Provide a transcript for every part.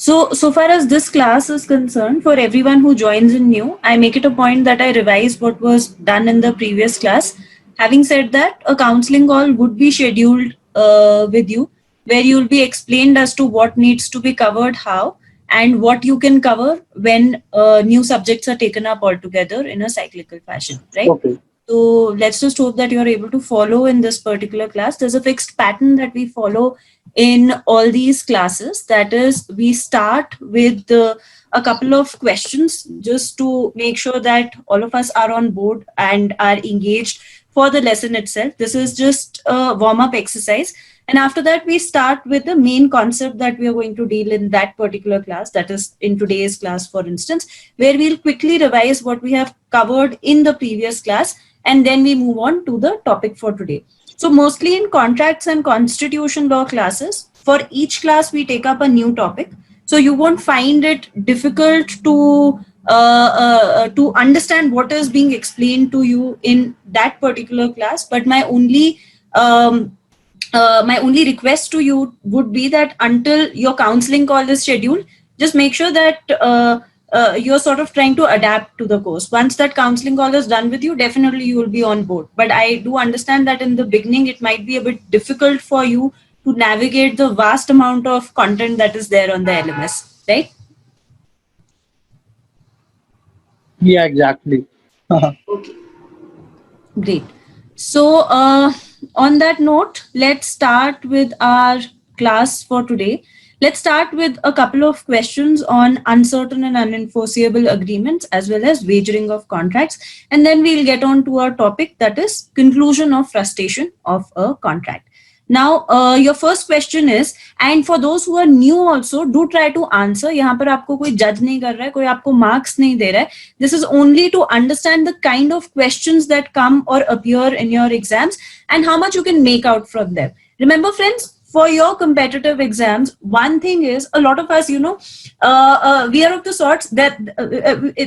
So far as this class is concerned, for everyone who joins in new, I make it a point that I revise what was done in the previous class. Having said that, a counseling call would be scheduled with you, where you'll be explained as to what needs to be covered, how, and what you can cover when new subjects are taken up altogether in a cyclical fashion, right? Okay. So let's just hope that you're able to follow in this particular class. There's a fixed pattern that we follow in all these classes. That is, we start with a couple of questions just to make sure that all of us are on board and are engaged for the lesson itself. This is just a warm up exercise. And after that, we start with the main concept that we are going to deal in that particular class, that is in today's class, for instance, where we'll quickly revise what we have covered in the previous class, and then we move on to the topic for today. So mostly in contracts and constitution law classes, for each class we take up a new topic. So you won't find it difficult to understand what is being explained to you in that particular class. But my only request to you would be that until your counseling call is scheduled, just make sure that you're sort of trying to adapt to the course. Once that counseling call is done with you, definitely you will be on board. But I do understand that in the beginning, it might be a bit difficult for you to navigate the vast amount of content that is there on the LMS, right? Yeah, exactly. Okay, great. So, on that note, let's start with our class for today. Let's start with a couple of questions on uncertain and unenforceable agreements as well as wagering of contracts. And then we'll get on to our topic, that is conclusion of frustration of a contract. Now, your first question is, and for those who are new also, do try to answer. यहाँ पर आपको कोई judge नहीं कर रहा है, कोई आपको marks नहीं दे रहा है. This is only to understand the kind of questions that come or appear in your exams and how much you can make out from them. Remember, friends, for your competitive exams, one thing is, a lot of us, we are of the sorts that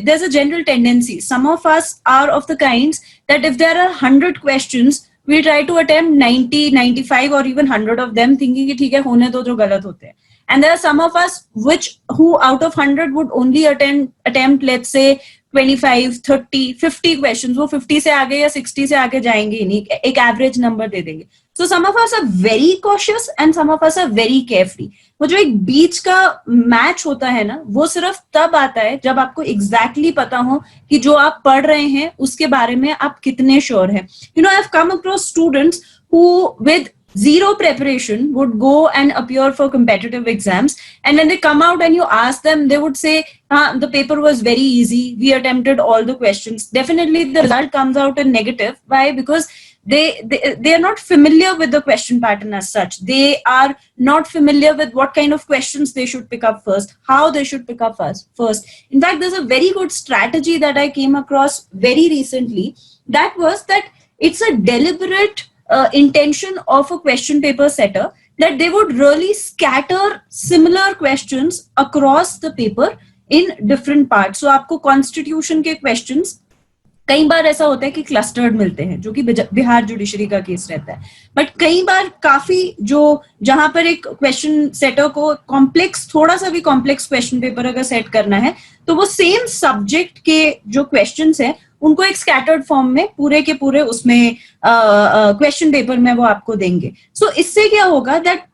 there's a general tendency. Some of us are of the kinds that if there are 100 questions, we try to attempt 90, 95 or even 100 of them, thinking कि ठीक है होने दो जो गलत होते हैं. And there are some of us who out of 100 would only attempt, let's say, 25, 30, 50 questions. वो 50 से आगे या 60 से आगे जाएंगे ही नहीं, एक एवरेज नंबर दे देंगे. So some of us are very cautious and some of us are very carefree. वो जो एक बीच का मैच होता है ना, वो सिर्फ तब आता है जब आपको exactly पता हो कि जो आप पढ़ रहे हैं उसके बारे में आप कितने श्योर हैं. I've come across students who with zero preparation would go and appear for competitive exams, and when they come out and you ask them, they would say the paper was very easy, we attempted all the questions. Definitely the result comes out in negative. Why? Because they are not familiar with the question pattern as such. They are not familiar with what kind of questions they should pick up first, how they should pick up first. In fact, there's a very good strategy that I came across very recently. That was that it's a deliberate intention of a question paper setter that they would really scatter similar questions across the paper in different parts. So आपको constitution के questions कई बार ऐसा होता है कि clustered मिलते हैं, जो कि बिहार जुडिशरी का केस रहता है. बट कई बार काफी जो जहां पर एक क्वेश्चन सेटर को कॉम्प्लेक्स, थोड़ा सा भी कॉम्प्लेक्स क्वेश्चन पेपर अगर सेट करना है, तो वो सेम सब्जेक्ट के जो क्वेश्चंस हैं उनको एक स्कैटर्ड फॉर्म में पूरे के पूरे उसमें क्वेश्चन पेपर में वो आपको देंगे. सो इससे क्या होगा that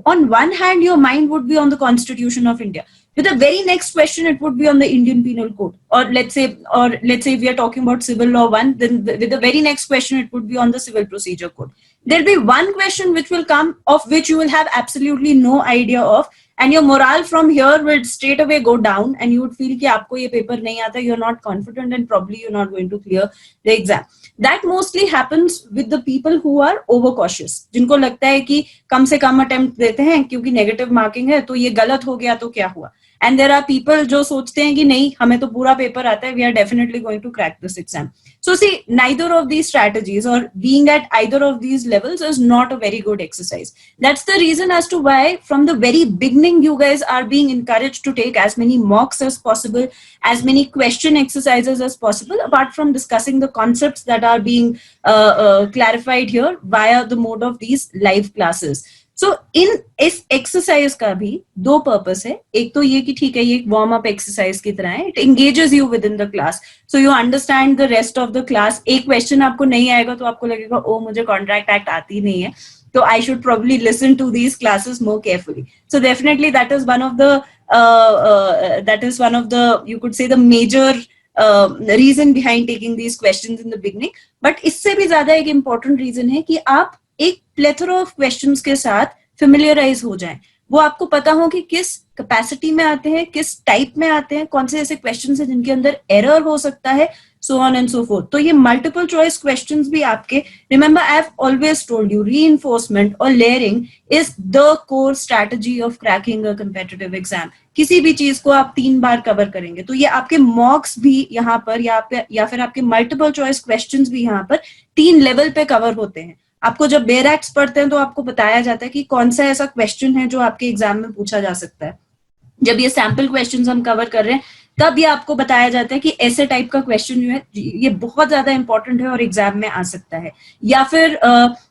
on one hand your mind would be on the Constitution of India, with the very next question it would be on the Indian Penal Code, or let's say if we are talking about civil law 1, then with the very next question it would be on the Civil Procedure Code. There'll be one question which will come of which you will have absolutely no idea of, and your morale from here will straight away go down, and you would feel कि आपको ये paper नहीं आता, you're not confident, and probably you're not going to clear the exam. That mostly happens with the people who are overcautious, जिनको लगता है कि कम से कम attempt देते हैं क्योंकि negative marking है, तो ये गलत हो गया तो क्या हुआ. And there are people जो सोचते हैं कि नहीं हमें तो पूरा पेपर आता है, we are definitely going to crack this exam. So see, neither of these strategies or being at either of these levels is not a very good exercise. That's the reason as to why from the very beginning you guys are being encouraged to take as many mocks as possible, as many question exercises as possible, apart from discussing the concepts that are being clarified here via the mode of these live classes. सो इन इस exercise का भी दो purpose है. एक तो ये कि ठीक है, ये एक वार्म अप एक्सरसाइज की तरह है. It engages you with in the class, so you understand the rest of the class. एक क्वेश्चन आपको नहीं आएगा तो आपको लगेगा ओ मुझे कॉन्ट्रैक्ट एक्ट आती नहीं है, so I should probably listen to these classes more carefully. So definitely that is one of the you could say the major reason behind taking these questions in the beginning. But इससे भी ज्यादा एक important reason है कि आप एक plethora of questions के साथ familiarize हो जाएं. वो आपको पता हो कि किस कैपेसिटी में आते हैं, किस टाइप में आते हैं, कौन से ऐसे क्वेश्चन है जिनके अंदर एरर हो सकता है, so on and so forth. तो ये multiple choice questions भी आपके, remember I have always told you, reinforcement or layering is the core strategy of cracking a competitive exam. किसी भी चीज को आप 3 बार कवर करेंगे तो ये आपके मॉक्स भी यहाँ पर या फिर आपके मल्टीपल चॉइस क्वेश्चंस भी यहाँ पर 3 लेवल पे कवर होते हैं. आपको जब बेयर एक्ट्स पढ़ते हैं तो आपको बताया जाता है कि कौन सा ऐसा क्वेश्चन है जो आपके एग्जाम में पूछा जा सकता है. जब ये सैंपल क्वेश्चंस हम कवर कर रहे हैं तब ये आपको बताया जाता है कि ऐसे टाइप का क्वेश्चन जो है ये बहुत ज्यादा इंपॉर्टेंट है और एग्जाम में आ सकता है. या फिर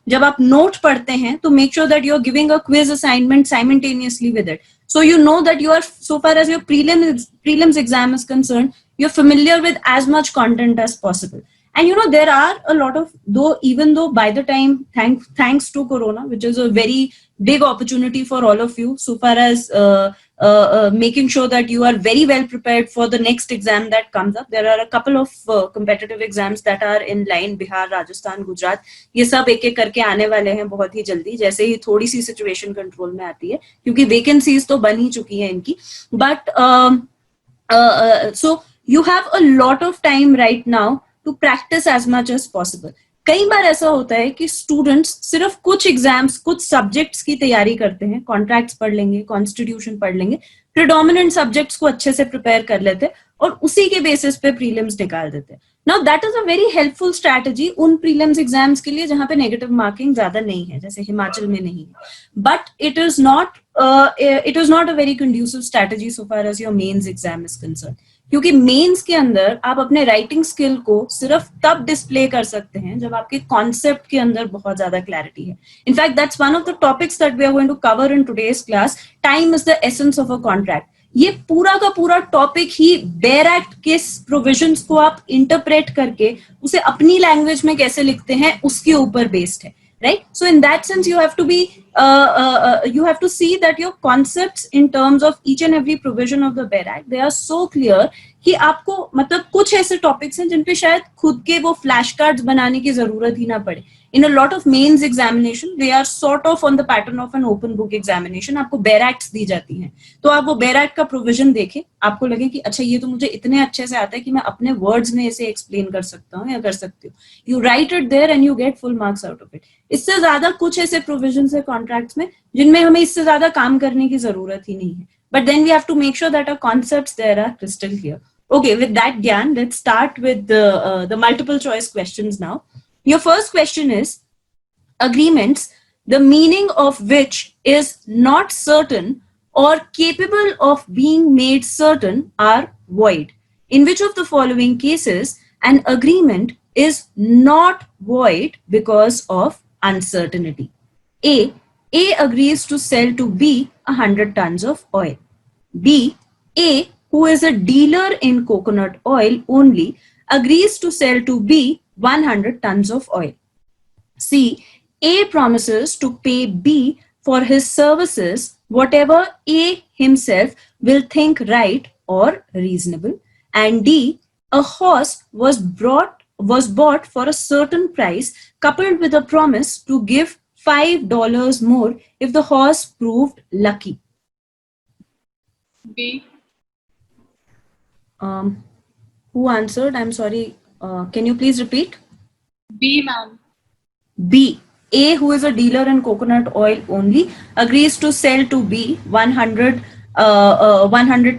जब आप नोट पढ़ते हैं तो make sure that you are giving a quiz assignment simultaneously with it, so you know that you are, so far as your prelims exam is concerned, you're familiar with as much content as possible. And you know there are a lot of, even though by the time, thanks to corona, which is a very big opportunity for all of you so far as making sure that you are very well prepared for the next exam that comes up. There are a couple of competitive exams that are in line, Bihar, Rajasthan, Gujarat, ये सब एक एक करके आने वाले हैं बहुत ही जल्दी, जैसे ही थोड़ी सी सिचुएशन कंट्रोल में आती है, क्योंकि वैकेंसीज तो बन ही चुकी हैं इनकी. But so you have a lot of time right now to practice as much as possible. कई बार ऐसा होता है कि स्टूडेंट्स सिर्फ कुछ एग्जाम्स, कुछ सब्जेक्ट्स की तैयारी करते हैं, कॉन्ट्रैक्ट्स पढ़ लेंगे, कॉन्स्टिट्यूशन पढ़ लेंगे, प्रिडोमिनेंट सब्जेक्ट्स को अच्छे से प्रिपेयर कर लेते हैं और उसी के बेसिस पे प्रीलिम्स निकाल देते हैं. Now that is a very helpful strategy उन प्रीलिम्स एग्जाम्स के लिए जहां पे नेगेटिव मार्किंग ज्यादा नहीं है, जैसे हिमाचल में नहीं है. But it is not a very conducive strategy so far as your mains exam is concern, क्योंकि मेंस के अंदर आप अपने राइटिंग स्किल को सिर्फ तब डिस्प्ले कर सकते हैं जब आपके कॉन्सेप्ट के अंदर बहुत ज्यादा क्लैरिटी है. In fact that's one of the topics that we are going to cover in today's class, time is the essence of a contract. ये पूरा का पूरा टॉपिक ही बेयर एक्ट के प्रोविजंस को आप इंटरप्रेट करके उसे अपनी लैंग्वेज में कैसे लिखते हैं उसके ऊपर बेस्ड है. Right? So in that sense, you have to be, you have to see that your concepts in terms of each and every provision of the BER Act, they are so clear कि आपको मतलब कुछ ऐसे topics हैं जिन पे शायद खुद के वो फ्लैश कार्ड्स बनाने की जरूरत ही ना पड़े. In a lot of mains examination, they are sort of on the pattern of an open book examination. आपको BER Acts दी जाती हैं, तो आप वो BER Act का प्रोविजन देखें, आपको लगे कि अच्छा ये तो मुझे इतने अच्छे से आता है कि मैं अपने वर्ड्स में इसे एक्सप्लेन कर सकता हूँ या कर सकती हूँ. You write it there and you get full marks out of it. इससे ज्यादा कुछ ऐसे प्रोविजंस है कॉन्ट्रैक्ट्स में जिनमें हमें इससे ज्यादा काम करने की जरूरत ही नहीं है. But then we have to make sure that our concepts there are crystal clear. Okay, with that Gyan, let's start with the multiple choice questions now. Your first question is, agreements, the meaning of which is not certain or capable of being made certain are void. In which of the following cases an agreement is not void because of uncertainty? A agrees to sell to B 100 tons of oil. B, A, who is a dealer in coconut oil only, agrees to sell to B 100 tons of oil. C, A promises to pay B for his services whatever A himself will think right or reasonable. And D, a horse was bought for a certain price coupled with a promise to give $5 more if the horse proved lucky. B. Who answered? I'm sorry. Can you please repeat? B, ma'am. B. A, who is a dealer in coconut oil only, agrees to sell to B 100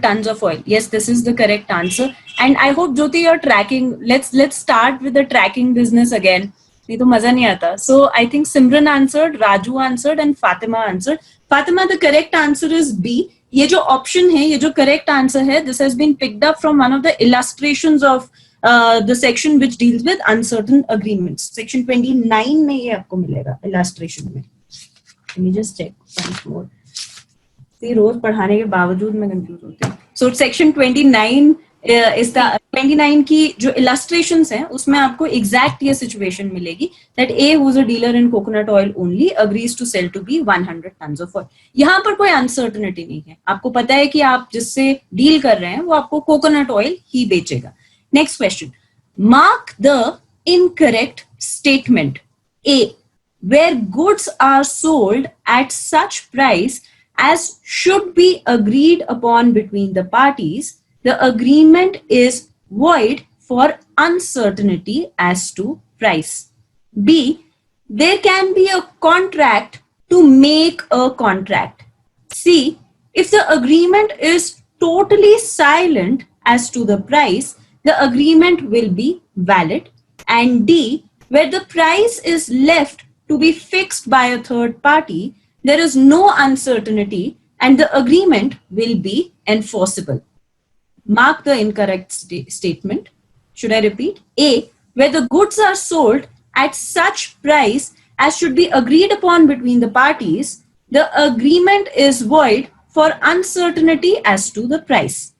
tons of oil. Yes, this is the correct answer. And I hope Jyoti you're tracking. Let's start with the tracking business again. नहीं तो मजा नहीं आता. So I think Simran answered, Raju answered, and Fatima answered. Fatima, the correct answer is B. ये जो option है, ये जो correct answer है, this has been picked up from one of the illustrations of the section which deals with uncertain agreements. Section 29 में ये आपको मिलेगा illustration में. Let me just check once more. See, रोज पढ़ाने के बावजूद मैं कंफ्यूज होती हूँ. So section 29 is the 29 की जो illustrations हैं उसमें आपको exact ये situation मिलेगी that A, who's a dealer in coconut oil only, agrees to sell to B 100 tons of oil. यहाँ पर कोई uncertainty नहीं है. आपको पता है कि आप जिससे डील कर रहे हैं वो आपको coconut oil ही बेचेगा. Next question. Mark the incorrect statement. A, where goods are sold at such price as should be agreed upon between the parties, the agreement is void for uncertainty as to price. B, there can be a contract to make a contract. C, if the agreement is totally silent as to the price, the agreement will be valid. And D, where the price is left to be fixed by a third party, there is no uncertainty and the agreement will be enforceable. Mark the incorrect statement. Should I repeat? A, where the goods are sold at such price as should be agreed upon between the parties, the agreement is void for uncertainty as to the price.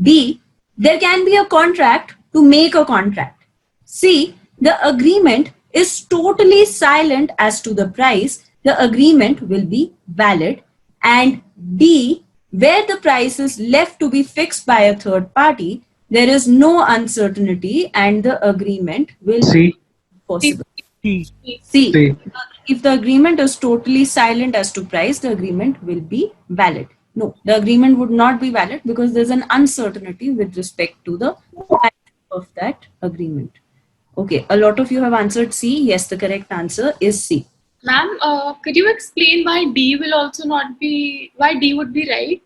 B, there can be a contract to make a contract. C, the agreement is totally silent as to the price, the agreement will be valid. And D, where the price is left to be fixed by a third party, there is no uncertainty and the agreement will be possible. C, if the agreement is totally silent as to price, the agreement will be valid. No, the agreement would not be valid because there's an uncertainty with respect to the price of that agreement. Okay, a lot of you have answered C. Yes, the correct answer is C. Ma'am, could you explain why D will also not be, why D would be right?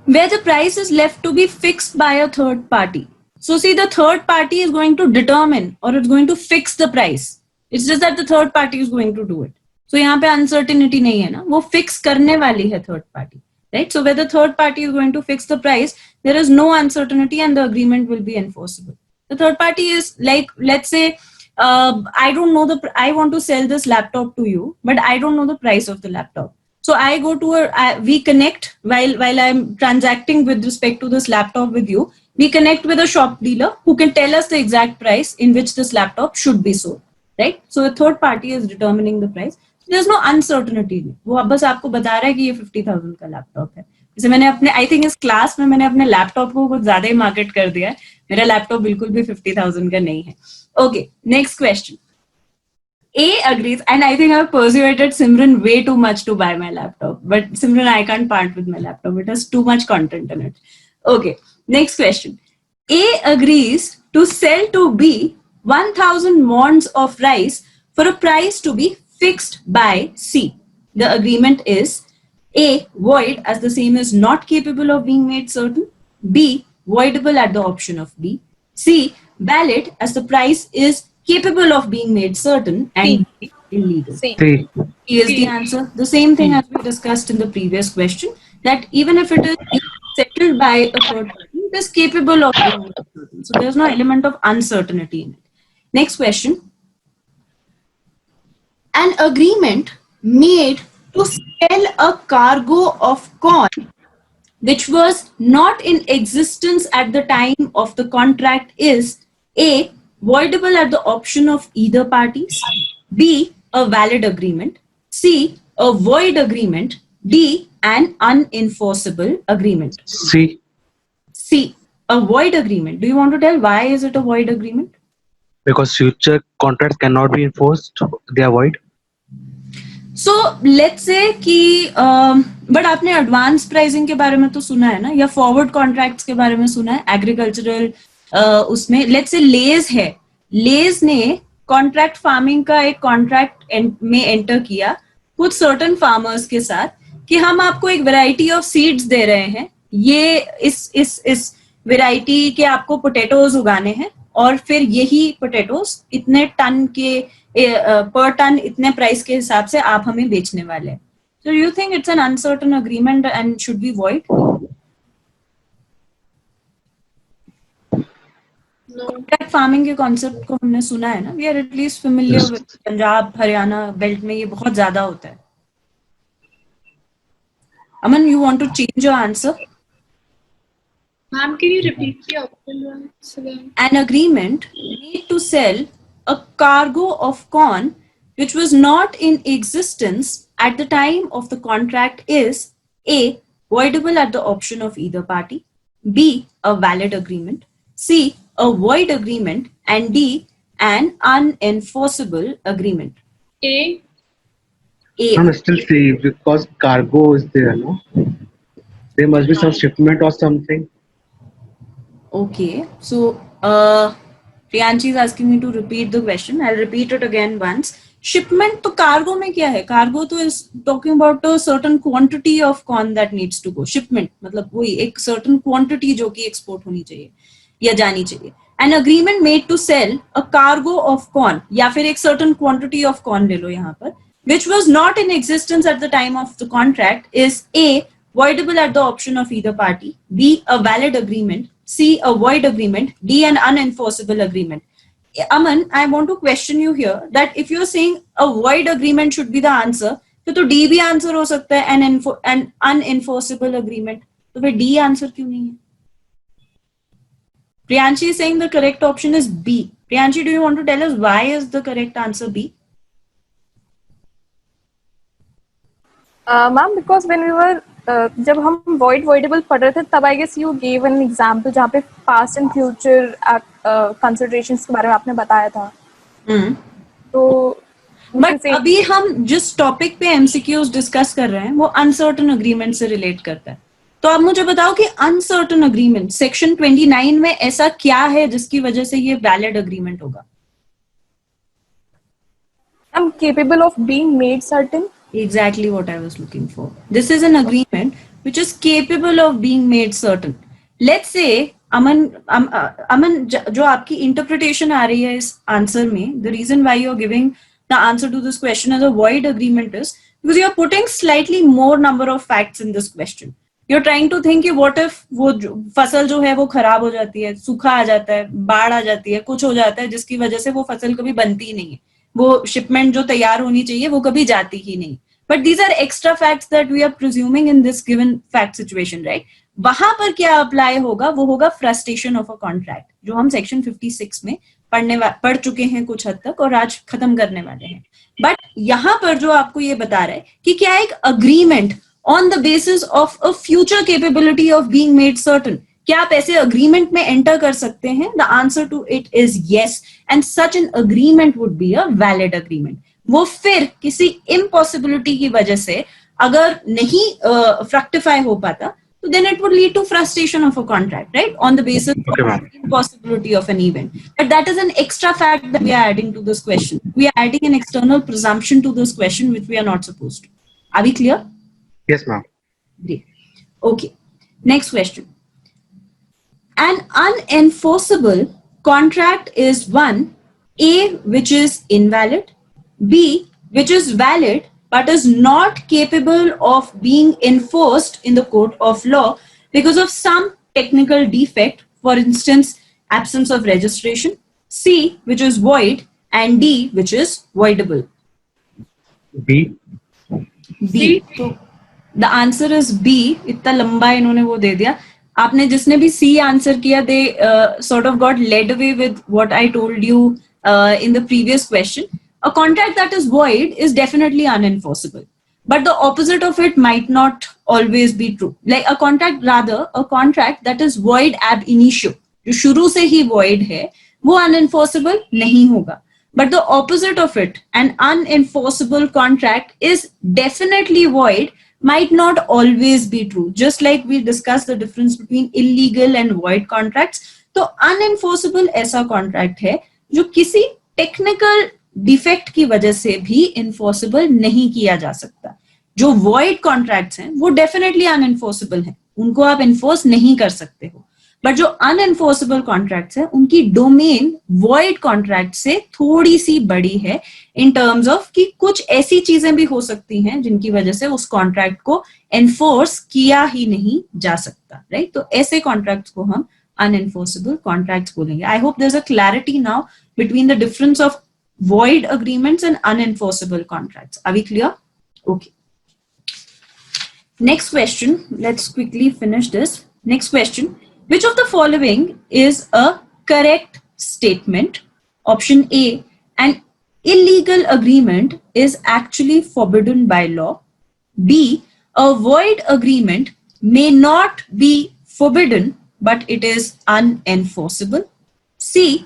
Where the price is left to be fixed by a third party. So see, the third party is going to determine or it's going to fix the price. It's just that the third party is going to do it. So यहाँ पे uncertainty नहीं है ना, वो fix करने वाली है third party, right? So where the third party is going to fix the price, there is no uncertainty and the agreement will be enforceable. The third party is like, let's say, I don't know I want to sell this laptop to you, but I don't know the price of the laptop. So I go to we connect while I'm transacting with respect to this laptop with you. We connect with a shop dealer who can tell us the exact price in which this laptop should be sold, right? So the third party is determining the price. There's no uncertainty. वो बस आपको बता रहा है कि ये 50,000 का laptop है. जैसे मैंने अपने I think इस क्लास में मैंने अपने लैपटॉप को कुछ ज्यादा ही मार्केट कर दिया है. मेरा लैपटॉप बिल्कुल भी 50,000 का नहीं है. Okay, next question. A agrees, and I think I've persuaded Simran way too much to buy my laptop. But Simran, I can't part with my laptop. It has too much content in it. Okay, next question. A agrees to sell to B 1,000 monds of rice for a price to be fixed by C. The agreement is A, void as the same is not capable of being made certain. B, voidable at the option of B. C, valid as the price is capable of being made certain, and D, illegal. C. C is the answer. The same thing as we discussed in the previous question, that even if it is settled by a third party, it is capable of being made certain. So there's no element of uncertainty in it. Next question. An agreement made to sell a cargo of corn which was not in existence at the time of the contract is A, voidable at the option of either parties, B, a valid agreement, C, a void agreement, D, an unenforceable agreement. C. C, a void agreement. Do you want to tell why is it a void agreement? Because future contracts cannot be enforced, they are void. So let's say कि but आपने advance pricing के बारे में तो सुना है ना, या फॉरवर्ड कॉन्ट्रैक्ट्स के बारे में सुना है एग्रीकल्चरल उसमें. लेट्स से लेज है, लेज ने कॉन्ट्रैक्ट फार्मिंग का एक कॉन्ट्रैक्ट में एंटर किया कुछ सर्टन फार्मर्स के साथ कि हम आपको एक वैरायटी ऑफ सीड्स दे रहे हैं, ये इस वैरायटी के आपको पोटैटोज उगाने हैं और फिर यही पोटैटोज इतने टन के पर टन इतने प्राइस के हिसाब से आप हमें बेचने वाले हैं. So you think it's an uncertain agreement and should be void? No. Contract farming के concept को हमने सुना है ना, we are at least familiar with Punjab Haryana belt में ये बहुत ज्यादा होता है. Aman, you want to change your answer? Ma'am, can you repeat the option once again? An agreement made to sell a cargo of corn which was not in existence at the time of the contract is A. Voidable at the option of either party, B. A valid agreement, C. A void agreement, and D. An unenforceable agreement. A. A. I'm still see because cargo is there, no? There must be some shipment or something. Okay, so Priyanshi is asking me to repeat the question. I'll repeat it again once. Shipment तो cargo में क्या है? Cargo तो is talking about a certain quantity of corn that needs to go. Shipment मतलब वही एक certain quantity जो कि export होनी चाहिए या जानी चाहिए. An agreement made to sell a cargo of corn या फिर एक certain quantity of corn ले लो यहाँ पर, which was not in existence at the time of the contract is A. Voidable at the option of either party, B. A valid agreement, C. A void agreement, D. An unenforceable agreement. Aman, I want to question you here that if you're saying a void agreement should be the answer, तो D भी answer हो सकता है an unenforceable agreement. तो फिर D answer क्यों नहीं है? Priyanshi is saying the correct option is B. Priyanshi, do you want to tell us why is the correct answer B? Ma'am, because when we were जब हम voidable पढ़ रहे थे तब I guess you gave an example जहाँ पे past and future considerations के बारे में आपने बताया था. तो बट अभी हम जिस टॉपिक पे MCQs डिस्कस कर रहे हैं वो अनसर्टन अग्रीमेंट से रिलेट करता है. तो आप मुझे बताओ कि अनसर्टन अग्रीमेंट सेक्शन 29 में ऐसा क्या है जिसकी वजह से ये वैलिड अग्रीमेंट होगा? I'm capable of being made certain. Exactly what I was looking for. This is an agreement which is capable of being made certain. Let's say, Aman, जो आपकी interpretation आ रही है इस answer में, the reason why you're giving the answer to this question as a void agreement is because you're putting slightly more number of facts in this question. You're trying to think कि what if वो फसल जो है वो खराब हो जाती है, सूखा आ जाता है, बाढ़ आ जाती है, कुछ हो जाता है जिसकी वजह से वो फसल कभी बनती ही नहीं है, वो शिपमेंट जो तैयार होनी चाहिए वो कभी जाती ही नहीं. But these are extra facts that we are presuming in this given fact situation, right? वहां पर क्या अप्लाई होगा? वो होगा फ्रस्ट्रेशन ऑफ अ कॉन्ट्रैक्ट जो हम सेक्शन 56 में पढ़ चुके हैं कुछ हद तक और आज खत्म करने वाले हैं. बट यहाँ पर जो आपको ये बता रहा है कि क्या एक agreement on the basis of a future capability of being made certain, क्या आप ऐसे अग्रीमेंट में एंटर कर सकते हैं? The answer to it is yes, and such an agreement would be a valid agreement. वो फिर किसी इम्पॉसिबिलिटी की वजह से अगर नहीं फ्रक्टिफाई हो पाता तो then it would lead to frustration of a contract, right? On the basis of impossibility of an event. But that is an extra fact that we are adding to this question. We are adding an external presumption to this question which we are not supposed to. Are we clear? Yes, ma'am. Great. Okay. Next question. An unenforceable contract is one, A, which is invalid, B, which is valid but is not capable of being enforced in the court of law because of some technical defect, for instance, absence of registration, C, which is void, and D, which is voidable. B. B. So the answer is B. इतना लंबा इन्होंने वो दे दिया. आपने जिसने भी C answer किया, they sort of got led away with what I told you in the previous question. A contract that is void is definitely unenforceable, but the opposite of it might not always be true. Like a contract that is void ab initio, जो शुरू से ही void है, वो unenforceable नहीं होगा. But the opposite of it, an unenforceable contract is definitely void, might not always be true. Just like we discussed the difference between illegal and void contracts. तो unenforceable ऐसा contract है जो किसी technical defect की वजह से भी enforceable नहीं किया जा सकता. जो वॉइड कॉन्ट्रैक्ट्स हैं वो डेफिनेटली अनएनफोर्सेबल हैं, उनको आप इन्फोर्स नहीं कर सकते हो. बट जो अनएनफोर्सेबल कॉन्ट्रैक्ट्स हैं उनकी डोमेन वॉइड कॉन्ट्रैक्ट से थोड़ी सी बड़ी है इन टर्म्स ऑफ कि कुछ ऐसी चीजें भी हो सकती हैं जिनकी वजह से उस कॉन्ट्रैक्ट को एनफोर्स किया ही नहीं जा सकता, राइट? तो ऐसे कॉन्ट्रैक्ट्स को हम अनएनफोर्सेबल कॉन्ट्रैक्ट्स बोलेंगे. I hope there is a clarity now between the difference of void agreements and unenforceable contracts. Are we clear? Okay. Next question. Let's quickly finish this. Next question. Which of the following is a correct statement? Option A, an illegal agreement is actually forbidden by law. B, a void agreement may not be forbidden, but it is unenforceable. C,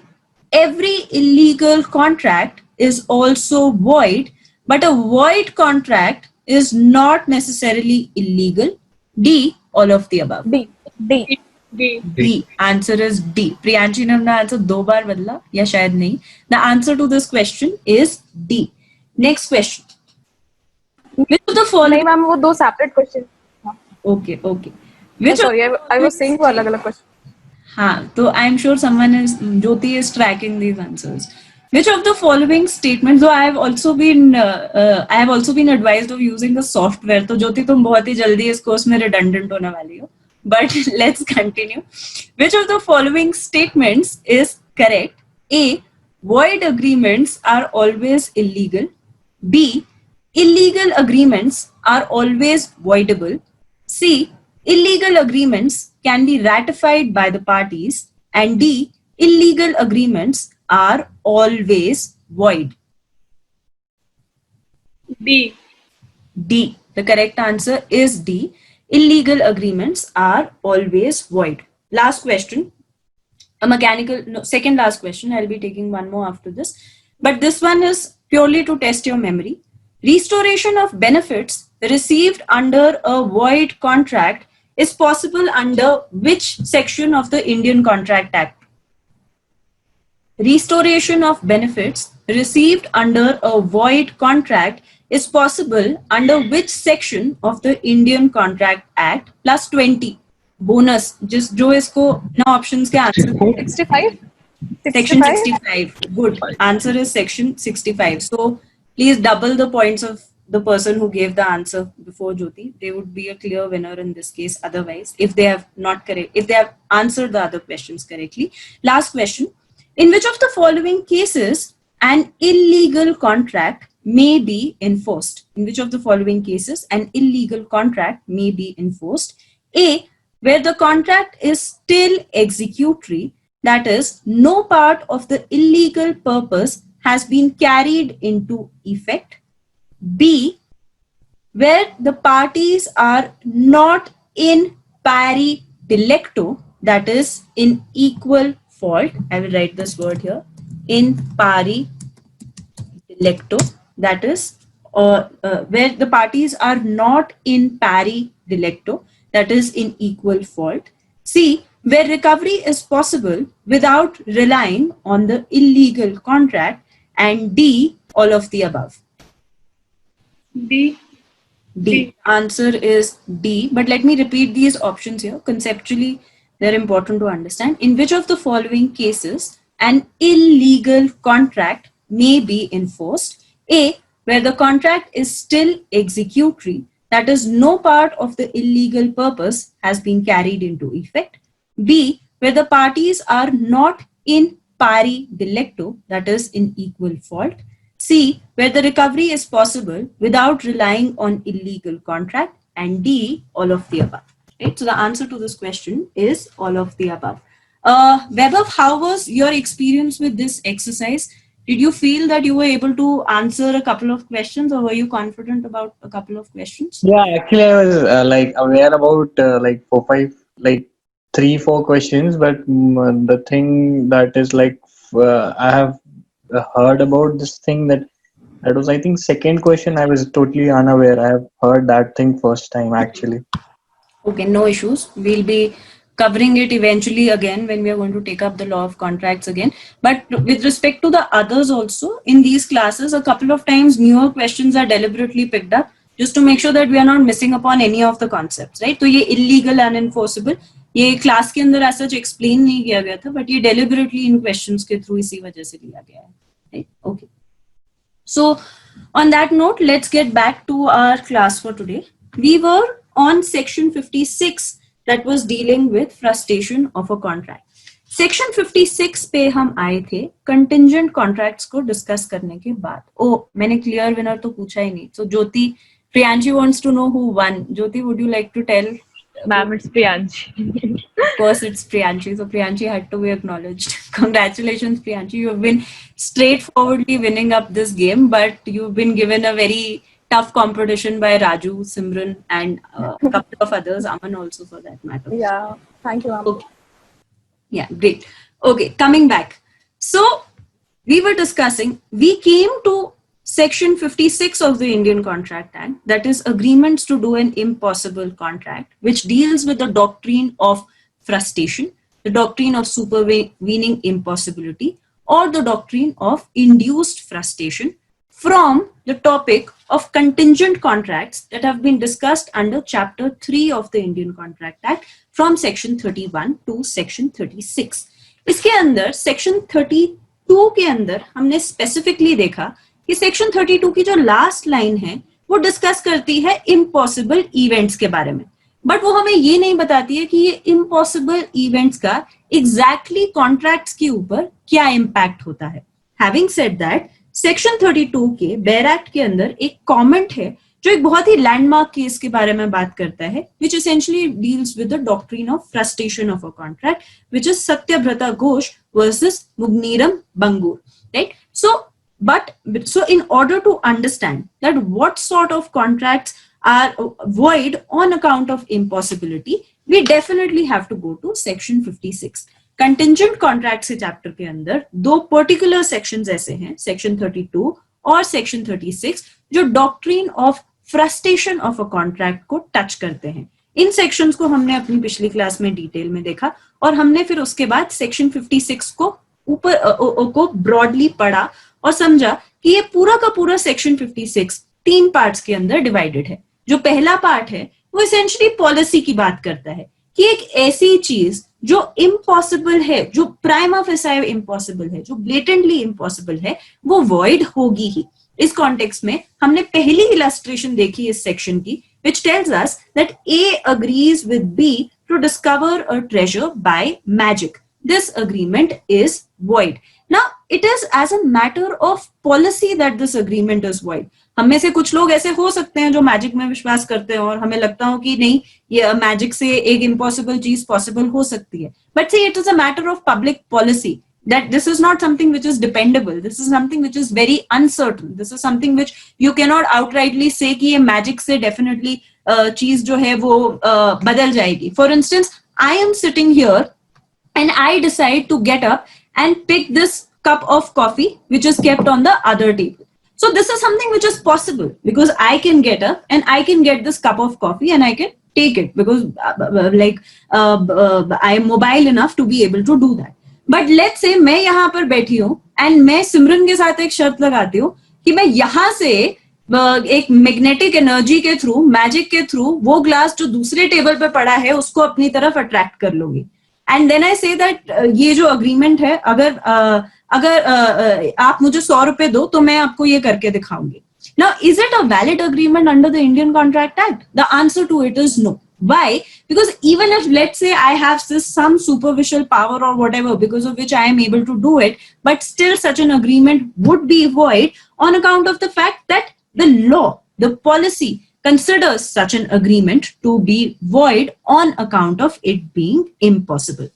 every illegal contract is also void, but a void contract is not necessarily illegal. D, all of the above. D. D. D. D. Answer is D. Priyanshi ने अपना answer 2 बार बदला या शायद नहीं. The answer to this question is D. Next question. Which of the नहीं following? Ma'am वो दो separate question. Okay, okay. Which of sorry I was saying वो अलग अलग क्वेश्चन. हाँ, तो I am sure someone is Jyoti is tracking these answers. Which of the following statements? Though I have also been advised of using the software. तो ज्योति तुम बहुत ही जल्दी इस कोर्स में redundant होने वाली हो. But let's continue. Which of the following statements is correct? A, void agreements are always illegal. B, illegal agreements are always voidable. C, illegal agreements can be ratified by the parties. And D, illegal agreements are always void. D. D. The correct answer is D. Illegal agreements are always void. Last question. Second last question. I'll be taking one more after this. But this one is purely to test your memory. Restoration of benefits received under a void contract is possible under which section of the Indian Contract Act? Restoration of benefits received under a void contract is possible under which section of the Indian Contract Act? Plus 20 bonus. Just जो इसको ना options के answer 65. Section 65. Good. Answer is section 65. So please double the points of the person who gave the answer before Jyoti. They would be a clear winner in this case. Otherwise, if they have answered the other questions correctly. Last question. In which of the following cases an illegal contract may be enforced? In which of the following cases an illegal contract may be enforced? A, where the contract is still executory, that is, no part of the illegal purpose has been carried into effect. B, where the parties are not in pari delicto, that is, in equal fault. I will write this word here. In pari delicto, that is, where the parties are not in pari delicto, that is, in equal fault. C, where recovery is possible without relying on the illegal contract. And D, all of the above. D. D. Answer is D. But let me repeat these options here. Conceptually, they're important to understand. In which of the following cases an illegal contract may be enforced? A, where the contract is still executory, that is, no part of the illegal purpose has been carried into effect. B, where the parties are not in pari delicto, that is, in equal fault. C, where the recovery is possible without relying on illegal contract. And D, all of the above. Right? So the answer to this question is all of the above. Vaibhav, how was your experience with this exercise? Did you feel that you were able to answer a couple of questions, or were you confident about a couple of questions? Yeah, actually, I was aware about 3-4 questions, but the thing that is I have heard about this thing that was, I think, second question. I was totally unaware. I have heard that thing first time actually. Okay, no issues. We'll be covering it eventually again when we are going to take up the law of contracts again. But with respect to the others also, in these classes, a couple of times newer questions are deliberately picked up just to make sure that we are not missing upon any of the concepts, right? So ये illegal, unenforceable, ये class के अंदर as such explain नहीं किया गया था, but ये deliberately इन questions के through इसी वजह से लिया गया है, right? Okay. So on that note, let's get back to our class for today. We were on section 56 that was dealing with frustration of a contract. Section 56 पे हम आए थे contingent contracts को discuss करने के बाद. मैंने clear winner तो पूछा ही नहीं. So Jyoti Priyanshi wants to know who won. Jyoti, would you like to tell? Ma'am, it's Priyanshi. Of course, it's Priyanshi. So Priyanshi had to be acknowledged. Congratulations, Priyanshi. You have been straightforwardly winning up this game, but you've been given a very tough competition by Raju, Simran, and a couple of others. Aman also, for that matter. Yeah, thank you, ma'am. Okay. Yeah, great. Okay, coming back. So we were discussing, we came to Section 56 of the Indian Contract Act, that is agreements to do an impossible contract, which deals with the doctrine of frustration, the doctrine of supervening impossibility, or the doctrine of induced frustration from the topic of contingent contracts that have been discussed under Chapter 3 of the Indian Contract Act from Section 31 to Section 36. इसके अंदर Section 32 के अंदर हमने specifically देखा कि section 32 की जो last line है वो डिस्कस करती है इम्पॉसिबल इवेंट्स के बारे में, बट वो हमें ये नहीं बताती है कि ये इम्पॉसिबल इवेंट्स का एग्जैक्टली कॉन्ट्रैक्ट्स के ऊपर क्या इम्पैक्ट होता है. हैविंग सेड दैट, सेक्शन 32 के बेयर एक्ट के अंदर एक कमेंट है जो एक बहुत ही लैंडमार्क केस के बारे में बात करता है, which essentially deals with the doctrine of frustration of a contract, which is Satyabrata Ghosh versus Mugneeram Bangur, right? So in order to understand that what sort of contracts are void on account of impossibility, we definitely have to go to section 56. Contingent contracts के chapter के अंदर दो particular sections ऐसे हैं, section 32 और section 36, जो doctrine of frustration of a contract को touch करते हैं. इन sections को हमने अपनी पिछली क्लास में डिटेल में देखा और हमने फिर उसके बाद section 56 को broadly पढ़ा और समझा कि ये पूरा का पूरा सेक्शन 56 तीन पार्ट्स के अंदर डिवाइडेड है. जो पहला पार्ट है वो एसेंशियली पॉलिसी की बात करता है कि एक ऐसी चीज जो इम्पॉसिबल है, जो प्राइमा फेसाई इम्पॉसिबल है, जो ब्लेटेंटली इम्पॉसिबल है, वो वॉइड होगी ही. इस कॉन्टेक्स्ट में हमने पहली इलस्ट्रेशन देखी इस सेक्शन की, which tells us that A agrees with B to discover a treasure by magic. This agreement is void. Now, it is as a matter of policy that this agreement is void. हम में से कुछ लोग ऐसे हो सकते हैं जो मैजिक में विश्वास करते हैं और हमें लगता हो कि नहीं, ये मैजिक से एक इम्पॉसिबल चीज पॉसिबल हो सकती है. But see, it is a matter of public policy that this is not something which is dependable. This is something which is very uncertain. This is something which you cannot outrightly say कि ये magic से definitely चीज जो है वो बदल जाएगी. For instance, I am sitting here and I decide to get up and pick this cup of coffee which is kept on the other table. So this is something which is possible because I can get up and I can get this cup of coffee and I can take it because I am mobile enough to be able to do that. But let's say मैं यहाँ पर बैठी हूँ and मैं सिमरन के साथ एक शर्त लगाती हूँ कि मैं यहाँ से एक मैग्नेटिक एनर्जी के थ्रू, मैजिक के थ्रू वो ग्लास जो दूसरे टेबल पे पड़ा है उसको अपनी तरफ अट्रैक्ट कर लूंगी. And then I say that ये जो अग्रीमेंट है, अगर आप मुझे 100 रुपए दो तो मैं आपको ये करके दिखाऊंगी. Now, is it a valid agreement under the Indian Contract Act? The answer to it is no. Why? Because even if, let's say, I have some superficial power or whatever because of which I am able to do it, but still such an agreement would be void on account of the fact that the law, the policy, considers such an agreement to be void on account of it being impossible.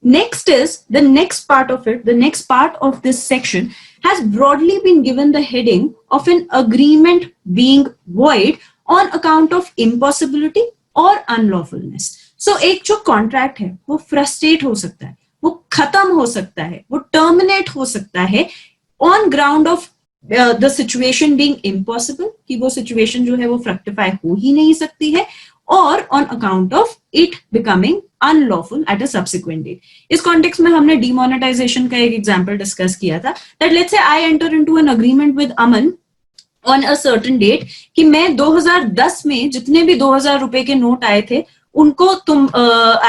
Next is the next part of it. The next part of this section has broadly been given the heading of an agreement being void on account of impossibility और अनलॉफुलनेस. सो एक जो contract है वो frustrate हो सकता है, वो खत्म हो सकता है, वो टर्मिनेट हो सकता है on ground of the situation being impossible, कि वो सिचुएशन जो है वो फ्रक्टिफाई हो ही नहीं सकती है, और on account of it becoming unlawful at a subsequent date. इस कॉन्टेक्स्ट में हमने डिमोनेटाइजेशन का एक एग्जांपल डिस्कस किया था that let's say I enter into an agreement with Aman on a certain date कि मैं 2010 में जितने भी 2000 रुपए के नोट आए थे उनको तुम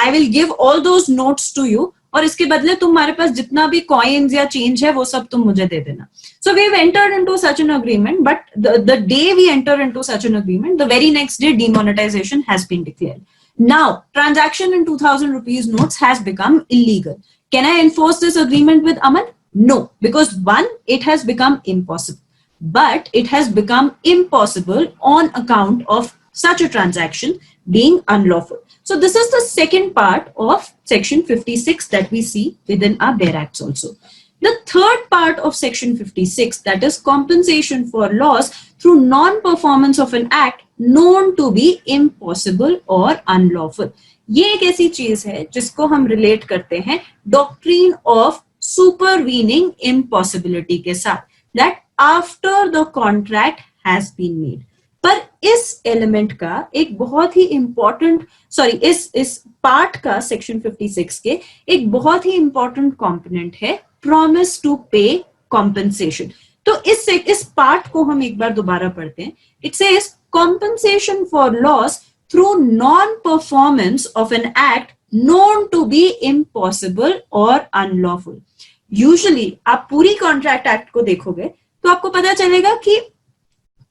I will give all those notes to you और इसके बदले तुम्हारे पास जितना भी coins या change है वो सब तुम मुझे दे देना. So we have entered into such an agreement, but the day we enter into such an agreement, the very next day demonetization has been declared. Now transaction in 2000 rupees notes has become illegal. Can I enforce this agreement with Aman? No, because one, it has become impossible. but it has become impossible on account of such a transaction being unlawful. So this is the second part of section 56 that we see within our BEAR Acts also. The third part of section 56, that is compensation for loss through non-performance of an act known to be impossible or unlawful. ये एक ऐसी चीज है जिसको हम relate करते हैं doctrine of supervening impossibility के साथ, that after the contract has been made. पर इस एलिमेंट का एक बहुत ही इंपॉर्टेंट इस पार्ट का सेक्शन 56 के एक बहुत ही इंपॉर्टेंट कंपोनेंट है प्रॉमिस टू पे कॉम्पेंसेशन. तो इस पार्ट को हम एक बार दोबारा पढ़ते हैं. It says compensation for loss through non-performance of an act known to be impossible or unlawful. Usually आप पूरी कॉन्ट्रैक्ट एक्ट को देखोगे तो आपको पता चलेगा कि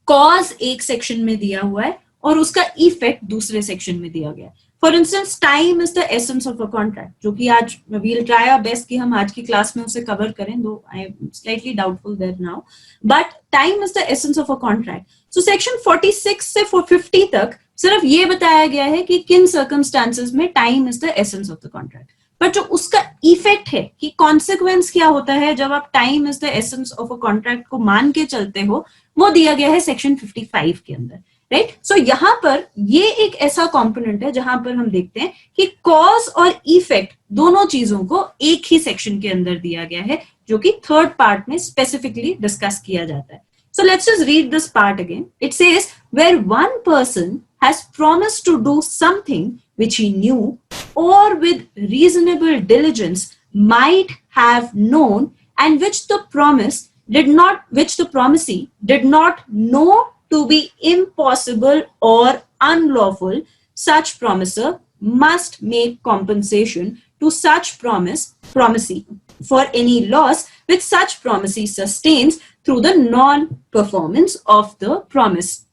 कॉज एक सेक्शन में दिया हुआ है और उसका इफेक्ट दूसरे सेक्शन में दिया गया है. For instance time is the essence of a contract, जो कि आज वील ट्राई आवर बेस्ट कि हम आज की क्लास में उसे कवर करें, दो I am slightly doubtful that now, but time is the essence of a contract. So section 46 से 50 तक सिर्फ ये बताया गया है कि किन सर्कमस्टांसेस में time is the essence of the contract, but जो उसका इफेक्ट है कि कॉन्सिक्वेंस क्या होता है जब आप time is the essence of a contract को मान के चलते हो, वो दिया गया है सेक्शन 55 के अंदर, राइट. सो यहाँ पर ये एक ऐसा कंपोनेंट है जहां पर हम देखते हैं कि कॉज और इफेक्ट दोनों चीजों को एक ही सेक्शन के अंदर दिया गया है, जो कि थर्ड पार्ट में स्पेसिफिकली डिस्कस किया जाता है. So let's just read this part again. It says, where one person has promised to do something which he knew or with reasonable diligence might have known and which the promisee did not know to be impossible or unlawful, such promiser must make compensation to such promisee for any loss which such promisee sustains through the non-performance of the promise.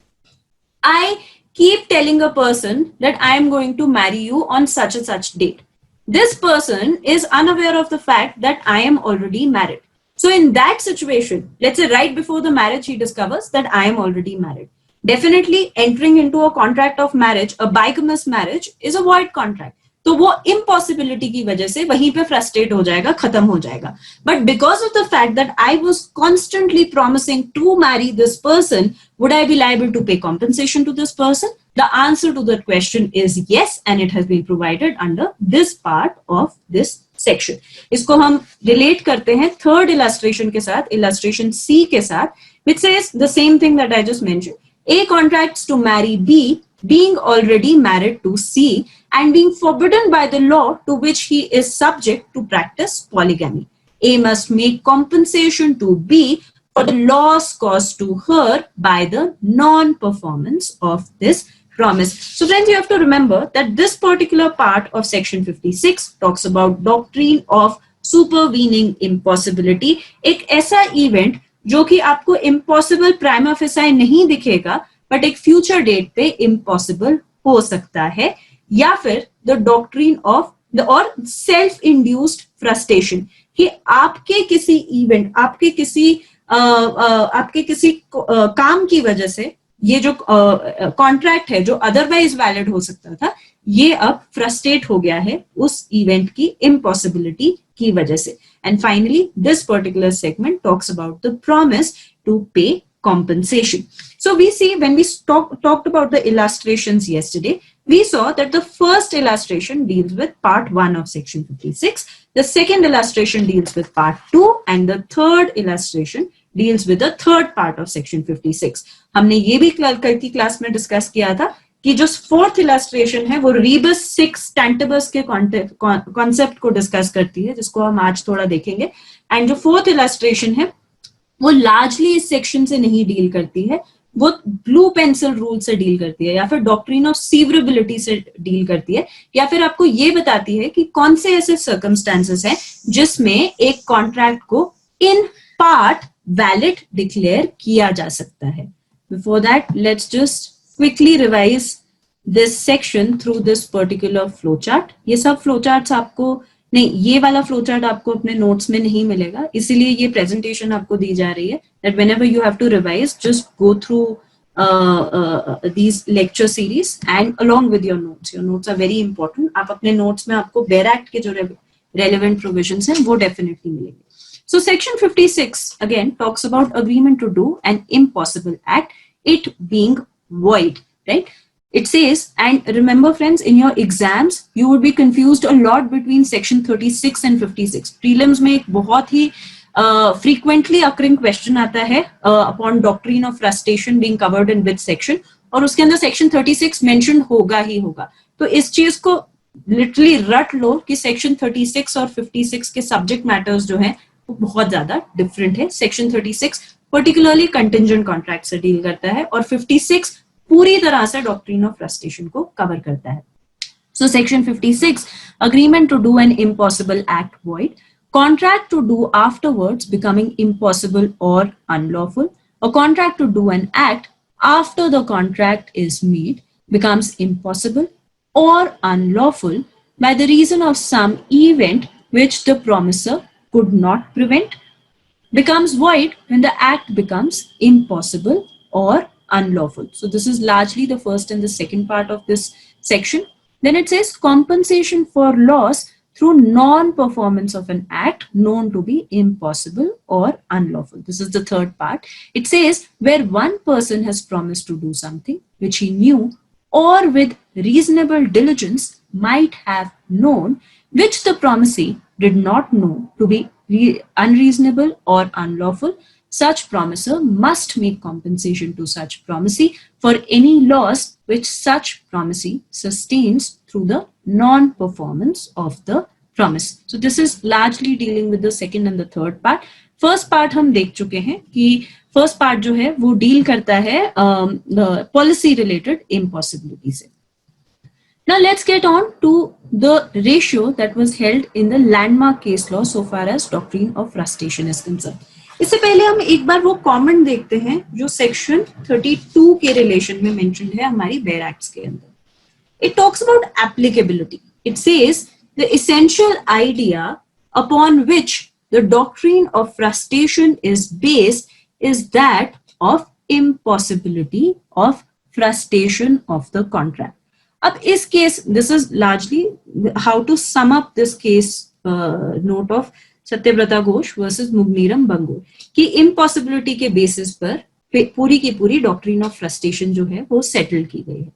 I keep telling a person that I am going to marry you on such and such date. This person is unaware of the fact that I am already married. So in that situation, let's say right before the marriage, he discovers that I am already married. Definitely entering into a contract of marriage, a bigamous marriage, is a void contract. तो वो impossibility की वजह से वहीं पे frustrate हो जाएगा, खत्म हो जाएगा. But because of the fact that I was constantly promising to marry this person, would I be liable to pay compensation to this person? The answer to that question is yes, and it has been provided under this part of this section. इसको हम relate करते हैं third illustration के साथ, illustration सी के साथ, which says the same thing that I just mentioned. A contracts to marry B, being already married to C, and being forbidden by the law to which he is subject to practice polygamy. A must make compensation to B for the loss caused to her by the non-performance of this promise. So friends, you have to remember that this particular part of section 56 talks about doctrine of supervening impossibility. एक ऐसा event जो कि आपको impossible prima facie नहीं दिखेगा, but एक future date पे impossible हो सकता है, या फिर द डॉक्ट्रिन ऑफ द और सेल्फ इंड्यूस्ड फ्रस्ट्रेशन, कि आपके किसी इवेंट, आपके किसी काम की वजह से ये जो कॉन्ट्रैक्ट है जो अदरवाइज वैलिड हो सकता था, ये अब फ्रस्ट्रेट हो गया है उस इवेंट की इम्पॉसिबिलिटी की वजह से. And finally this particular segment talks about the promise to pay compensation. So we see when we talked about the illustrations yesterday, we saw that the first illustration deals with part 1 of section 56, the second illustration deals with part 2, and the third illustration deals with the third part of section 56. हमने ये भी कल की class में discuss किया था कि जो फोर्थ इलस्ट्रेशन है वो रीबस 6 टेंटेबस के कॉन्सेप्ट को डिस्कस करती है, जिसको हम आज थोड़ा देखेंगे. एंड जो फोर्थ इलस्ट्रेशन है वो लार्जली इस सेक्शन से नहीं डील करती है, वो ब्लू पेंसिल रूल से डील करती है, या फिर डॉक्ट्रिन ऑफ सीवरेबिलिटी से डील करती है, या फिर आपको ये बताती है कि कौन से ऐसे सर्कमस्टेंसेस हैं जिसमें एक कॉन्ट्रैक्ट को इन पार्ट वैलिड डिक्लेयर किया जा सकता है. Before that let's just quickly revise this section through this particular flow chart. ये सब फ्लो चार्ट्स आपको नहीं, ये वाला फ्लो चार्ट आपको अपने नोट्स में नहीं मिलेगा, इसीलिए ये प्रेजेंटेशन आपको दी जा रही है that whenever you have to revise, just go through these lecture series and along with your notes. Your notes are very important. आप अपने notes में आपको बेयर एक्ट के जो relevant provisions हैं वो definitely मिलेंगे. So section 56 again talks about agreement to do an impossible act, it being void, right? It says, and remember friends, in your exams you would be confused a lot between section 36 and 56. Prelims में एक बहुत ही frequently occurring question आता है upon doctrine of frustration being covered in which section, और उसके अंदर section 36 mentioned होगा ही होगा. तो इस चीज को literally रट लो कि section 36 और 56 के subject matters जो हैं वो बहुत ज्यादा डिफरेंट है. सेक्शन 36 पर्टिकुलरली कंटिंजेंट कॉन्ट्रैक्ट से डील करता है और 56 पूरी तरह से डॉक्ट्रिन ऑफ फ्रस्ट्रेशन को कवर करता है. So section 56, agreement to do an impossible act void, contract to do afterwards becoming impossible और unlawful, a contract to do an act after the contract is made becomes impossible or unlawful by the reason of some event which the promiser could not prevent, becomes void when the act becomes impossible or unlawful. So this is largely the first and the second part of this section. Then it says compensation for loss through non-performance of an act known to be impossible or unlawful. This is the third part. It says where one person has promised to do something which he knew or with reasonable diligence might have known, which the promisee did not know to be unreasonable or unlawful, such promiser must make compensation to such promisee for any loss which such promisee sustains through the non-performance of the promise. So this is largely dealing with the second and the third part. First part हम देख चुके हैं कि first part जो है वो deal करता है policy related impossibility से. Now let's get on to the ratio that was held in the landmark case law so far as doctrine of frustration is concerned. इससे पहले हम एक बार वो कॉमन देखते हैं जो सेक्शन 32 के रिलेशन में मेंशन्ड है हमारी बेयर एक्ट्स के अंदर. It talks about applicability. It says the essential idea upon which the doctrine of frustration is based is that of impossibility of frustration of the contract. अब इस case, this is largely how to sum up this case note of Satyabrata Ghose versus Mugneeram Bangur कि impossibility के basis पर पूरी की पूरी doctrine of frustration जो है वो सेटल की गई है.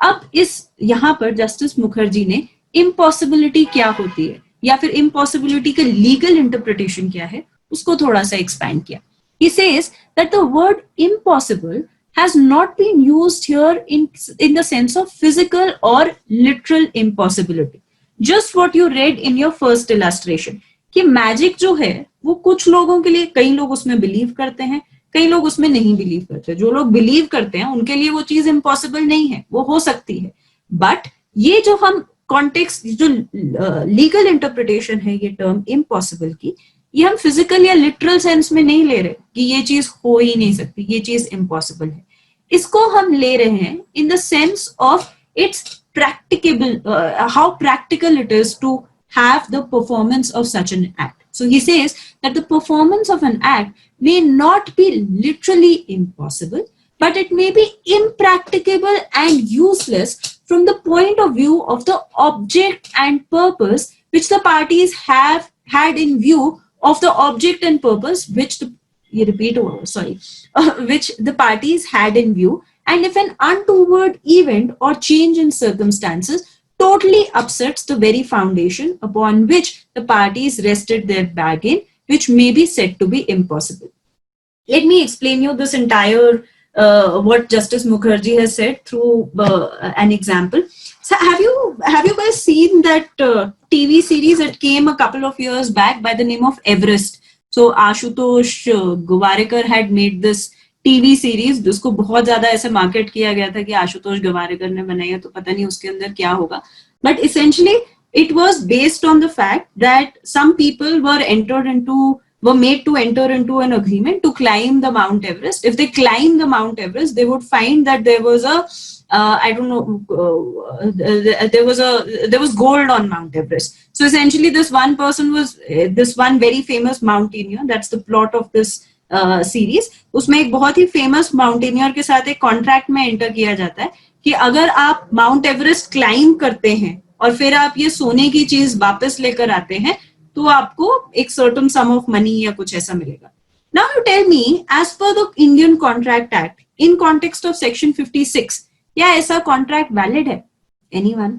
अब इस यहाँ पर जस्टिस मुखर्जी ने इम्पॉसिबिलिटी क्या होती है या फिर इम्पॉसिबिलिटी का लीगल इंटरप्रिटेशन क्या है उसको थोड़ा सा एक्सपैंड किया. He says that the word impossible has not been used here in the sense of physical or literal impossibility. Just what you read in your first illustration. कि magic जो है वो कुछ लोगों के लिए, कई लोग उसमें बिलीव करते हैं, कई लोग उसमें नहीं बिलीव करते. जो लोग बिलीव करते हैं उनके लिए वो चीज इम्पॉसिबल नहीं है, वो हो सकती है. बट ये जो हम कॉन्टेक्स्ट, जो लीगल इंटरप्रिटेशन है ये टर्म इम्पॉसिबल की, ये हम फिजिकल या लिटरल सेंस में नहीं ले रहे कि ये चीज हो ही नहीं सकती, ये चीज इम्पॉसिबल है. इसको हम ले रहे हैं in the sense of its practicable, how practical it is to have the performance of such an act. So he says that the performance of an act may not be literally impossible, but it may be impracticable and useless from the point of view of the object and purpose which the parties have had in view of the object and purpose which which the parties had in view, and if an untoward event or change in circumstances totally upsets the very foundation upon which the parties rested their bargain, which may be said to be impossible. Let me explain you this entire what Justice Mukherjee has said through an example. So have you guys seen that TV series that came a couple of years back by the name of Everest? So Ashutosh Gowarekar had made this TV series जिसको बहुत ज्यादा ऐसे market किया गया था कि आशुतोष गवारेकर ने बनाई है तो पता नहीं उसके अंदर क्या होगा. But essentially it was based on the fact that some people were entered into were made to enter into an agreement to climb the Mount Everest. If they climb the Mount Everest, they would find that there was a there was gold on Mount Everest. So essentially, this one person was this one very famous mountaineer. That's the plot of this series. उसमें एक बहुत ही famous mountaineer के साथ एक contract में enter किया जाता है कि अगर आप Mount Everest climb करते हैं और फिर आप ये सोने की चीज वापस लेकर आते हैं तो आपको एक certain sum of money या कुछ ऐसा मिलेगा. Now you tell me, as per the Indian Contract Act, in context of Section 56, क्या ऐसा कॉन्ट्रैक्ट वैलिड है? एनीवन?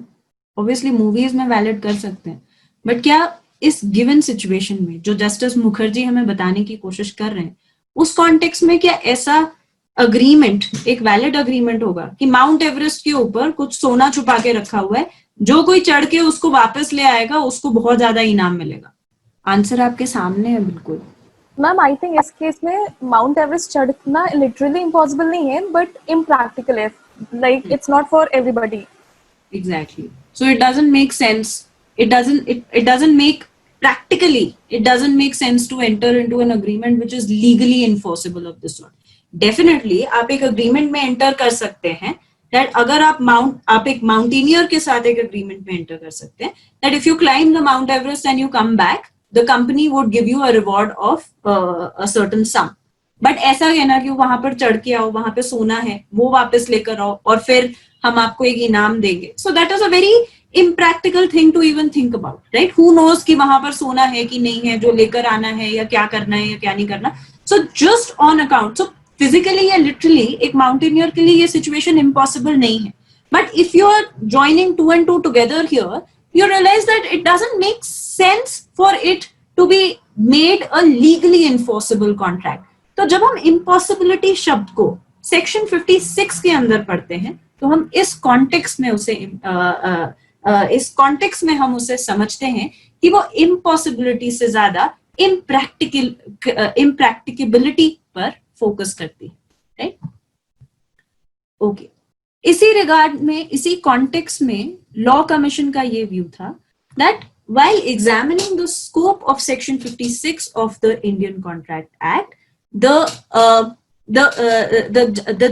ऑब्वियसली मूवीज में वैलिड कर सकते हैं, बट क्या इस गिवन सिचुएशन में जो जस्टिस मुखर्जी हमें बताने की कोशिश कर रहे हैं उस कॉन्टेक्स्ट में क्या ऐसा अग्रीमेंट एक वैलिड अग्रीमेंट होगा कि माउंट एवरेस्ट के ऊपर कुछ सोना छुपा के रखा हुआ है, जो कोई चढ़ के उसको वापस ले आएगा उसको बहुत ज्यादा इनाम मिलेगा? आंसर आपके सामने है बिल्कुल. मैम आई थिंक इस केस में माउंट एवरेस्ट चढ़ना लिटरली इम्पॉसिबल नहीं है, बट इम्प्रैक्टिकल है. Like it's not for everybody. Exactly. So it doesn't make sense. It doesn't make practically. It doesn't make sense to enter into an agreement which is legally enforceable of this sort. Definitely, आप एक agreement में enter कर सकते हैं. That अगर आप एक mountaineer के साथ एक agreement में enter कर सकते हैं. That if you climb the Mount Everest and you come back, the company would give you a reward of a certain sum. But ऐसा है ना कि वहां पर चढ़ के आओ, वहां पे सोना है वो वापस लेकर आओ और फिर हम आपको एक इनाम देंगे. So that is a very impractical thing to even think about, right? Who knows कि वहां पर सोना है कि नहीं है जो लेकर आना है या क्या करना है या क्या नहीं करना. So just on account, so physically या लिटरली एक माउंटेनियर के लिए ये सिचुएशन इम्पॉसिबल नहीं है. But if you are joining 2 and 2 together here, you realize that it doesn't make sense for it to be made a legally enforceable contract. तो जब हम इम्पॉसिबिलिटी शब्द को सेक्शन 56 के अंदर पढ़ते हैं तो हम इस कॉन्टेक्स्ट में हम उसे समझते हैं कि वो इम्पॉसिबिलिटी से ज्यादा इम्प्रैक्टिकेबिलिटी पर फोकस करती है, राइट? ओके. इसी रिगार्ड में, इसी कॉन्टेक्स्ट में लॉ कमीशन का ये व्यू था that while examining the scope of section 56 of the Indian Contract Act, the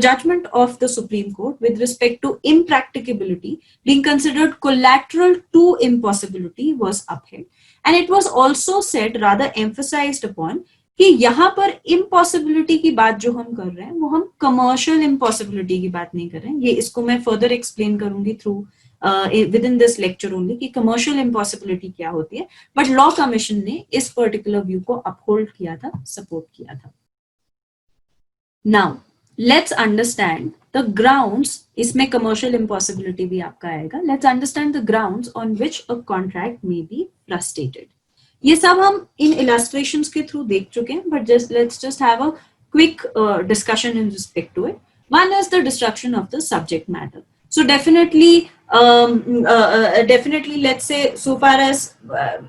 judgment of the Supreme Court with respect to impracticability being considered collateral to impossibility was upheld, and it was also said, rather emphasized upon, कि यहाँ पर impossibility की बात जो हम कर रहे हैं वो हम commercial impossibility की बात नहीं कर रहे हैं. ये इसको मैं further explain करूंगी through within this lecture only कि commercial impossibility क्या होती है. But law commission ने इस particular view को uphold किया था, support किया था. Now, let's understand the grounds. इसमें commercial impossibility भी आपका आएगा. Let's understand the grounds on which a contract may be frustrated. ये सब हम इन illustrations के through देख चुके हैं, but let's just have a quick discussion in respect to it. One is the destruction of the subject matter. So definitely, let's say, so far as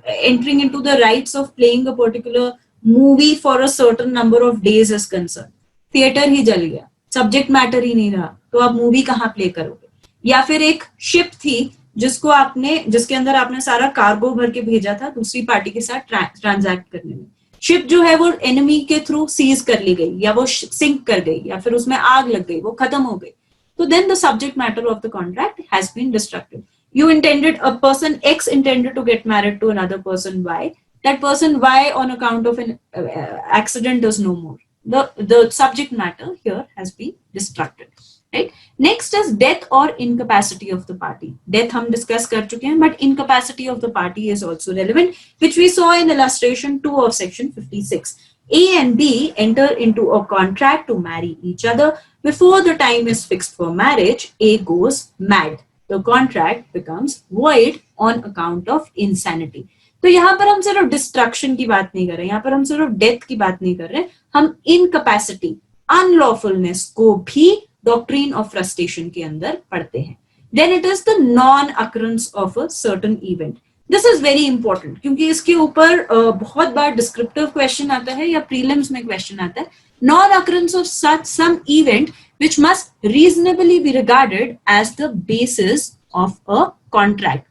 entering into the rights of playing a particular movie for a certain number of days is concerned, theatre ही जल गया, subject matter ही नहीं रहा, तो आप movie कहाँ play करोगे? या फिर एक शिप थी जिसके अंदर आपने सारा कार्गो भर के भेजा था दूसरी पार्टी के साथ ट्रांजैक्ट करने में. शिप जो है वो एनिमी के थ्रू सीज कर ली गई या वो सिंक कर गई या फिर उसमें आग लग गई, वो खत्म हो गई. तो then the subject matter of the contract has been destructed. A person X intended to get married to another person Y. That person Y on account of an accident is no more. The subject matter here has been destructed. Right? Next is death or incapacity of the party. Death हम discuss कर चुके हैं, but incapacity of the party is also relevant, which we saw in illustration 2 of section 56. A and B enter into a contract to marry each other. Before the time is fixed for marriage, A goes mad. The contract becomes void on account of insanity. तो यहाँ पर हम सिर्फ destruction की बात नहीं कर रहे, यहाँ पर हम सिर्फ डेथ की बात नहीं कर रहे, हम इनकैपेसिटी, अनलॉफुलनेस को भी डॉक्ट्रिन ऑफ फ्रस्ट्रेशन के अंदर पढ़ते हैं. Then it is the non-occurrence of a certain event. This is very important क्योंकि इसके ऊपर बहुत बार डिस्क्रिप्टिव क्वेश्चन आता है या प्रीलिम्स में क्वेश्चन आता है. Non occurrence of such some event which must reasonably be regarded as the basis of a contract.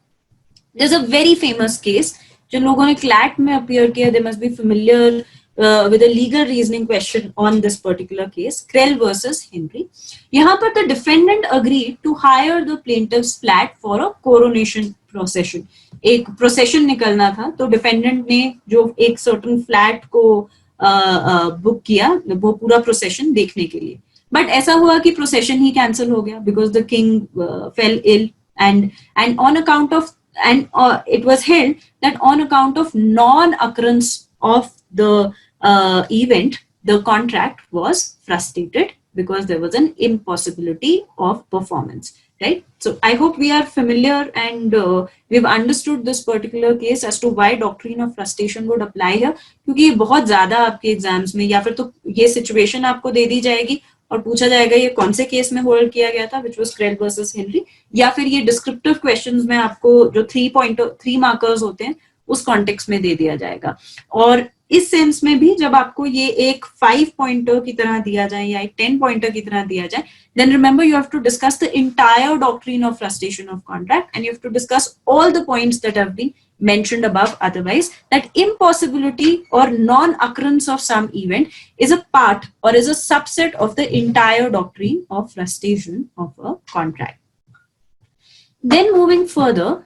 There's a very famous case जो लोगों ने क्लैट में अपीयर किया. They must be familiar with a legal reasoning question on this particular case, Krell versus Henry. यहाँ पर the defendant agreed to hire the plaintiff's flat for a coronation procession. एक procession निकलना था, तो defendant ने जो एक certain flat को book किया, वो पूरा procession देखने के लिए. But ऐसा हुआ कि procession ही cancel हो गया because the king fell ill, and on account of it was held that on account of non-occurrence of the event, the contract was frustrated because there was an impossibility of performance, right? So I hope we are familiar and we've understood this particular case as to why doctrine of frustration would apply here, क्योंकि ये बहुत ज्यादा आपके exams में, या फिर तो ये सिचुएशन आपको दे दी जाएगी और पूछा जाएगा ये कौन से केस में होल्ड किया गया था, which was Krell versus Henry, या फिर ये डिस्क्रिप्टिव क्वेश्चंस में आपको जो 3 मार्कर्स होते हैं उस कॉन्टेक्स्ट में दे दिया जाएगा. और इस सेंस में भी जब आपको ये एक 5 पॉइंटर की तरह दिया जाए या एक 10 पॉइंटर की तरह दिया जाए, then remember you have to discuss the entire doctrine of frustration of contract and you have to discuss all the points that have been mentioned above. Otherwise, that impossibility or non-occurrence of some event is a part or is a subset of the entire doctrine of frustration of a contract. Then moving further,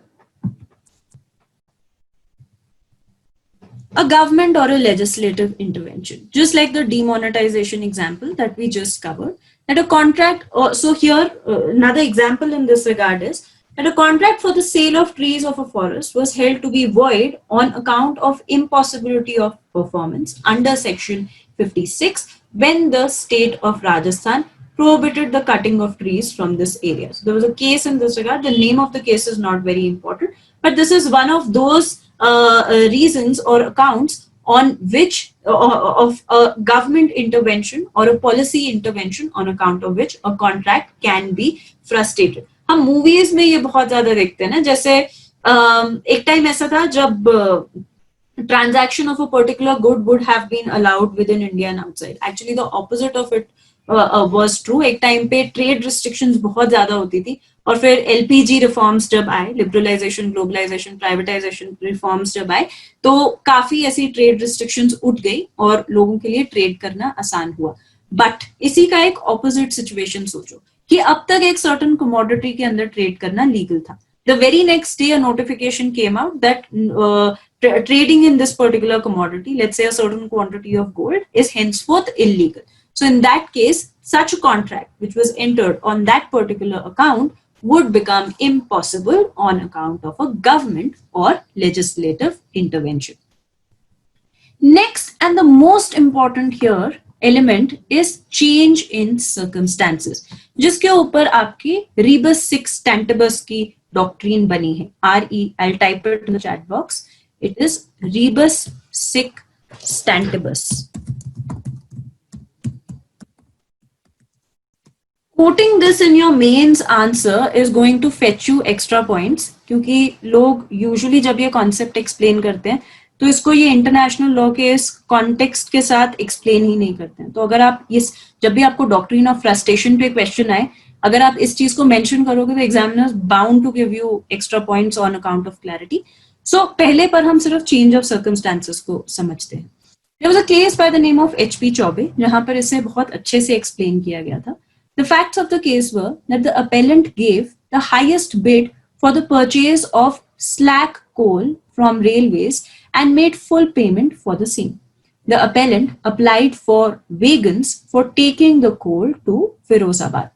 a government or a legislative intervention, just like the demonetization example that we just covered, that a contract, so here another example in this regard is that a contract for the sale of trees of a forest was held to be void on account of impossibility of performance under section 56 when the state of Rajasthan prohibited the cutting of trees from this area. So there was a case in this regard. The name of the case is not very important, but this is one of those reasons or accounts on which of a government intervention or a policy intervention on account of which a contract can be frustrated. हम movies में ये बहुत ज्यादा देखते हैं ना, जैसे एक टाइम ऐसा था जब transaction of a particular good would have been allowed within India and outside. Actually the opposite of it was true. एक टाइम पे ट्रेड रिस्ट्रिक्शंस बहुत ज्यादा होती थी और फिर एलपीजी रिफॉर्म्स जब आए, लिबरलाइजेशन, ग्लोबलाइजेशन, प्राइवेटाइजेशन रिफॉर्म्स जब आए, तो काफी ऐसी ट्रेड रिस्ट्रिक्शंस उठ गई और लोगों के लिए ट्रेड करना आसान हुआ. बट इसी का एक ऑपोजिट सिचुएशन सोचो कि अब तक एक सर्टेन कमोडिटी के अंदर ट्रेड करना लीगल था. The very next day a notification came out that trading in this particular commodity, let's say a certain quantity of gold, is henceforth illegal. So in that case, such a contract which was entered on that particular account would become impossible on account of a government or legislative intervention. Next, and the most important here element is change in circumstances, जिसके ऊपर आपकी rebus sic stantibus की doctrine बनी है. I'll type it in the chat box. It is rebus sic stantibus. Quoting this in your mains answer is going to fetch you extra points, क्योंकि लोग usually जब ये concept explain करते हैं तो इसको ये इंटरनेशनल लॉ के इस कॉन्टेक्स्ट के साथ एक्सप्लेन ही नहीं करते हैं. तो अगर आप इस जब भी आपको डॉक्ट्रिन ऑफ फ्रस्ट्रेशन पे क्वेश्चन आए, अगर आप इस चीज को मेंशन करोगे तो examiners bound to give you extra points on account of clarity. So पहले पर हम सिर्फ चेंज ऑफ सर्कमस्टांसेस को समझते हैं. There was a case by the name of HP Chaube, जहां पर इसे बहुत अच्छे से एक्सप्लेन किया गया था. The facts of the case were that the appellant gave the highest bid for the purchase of slack coal from railways and made full payment for the same. The appellant applied for wagons for taking the coal to Firozabad,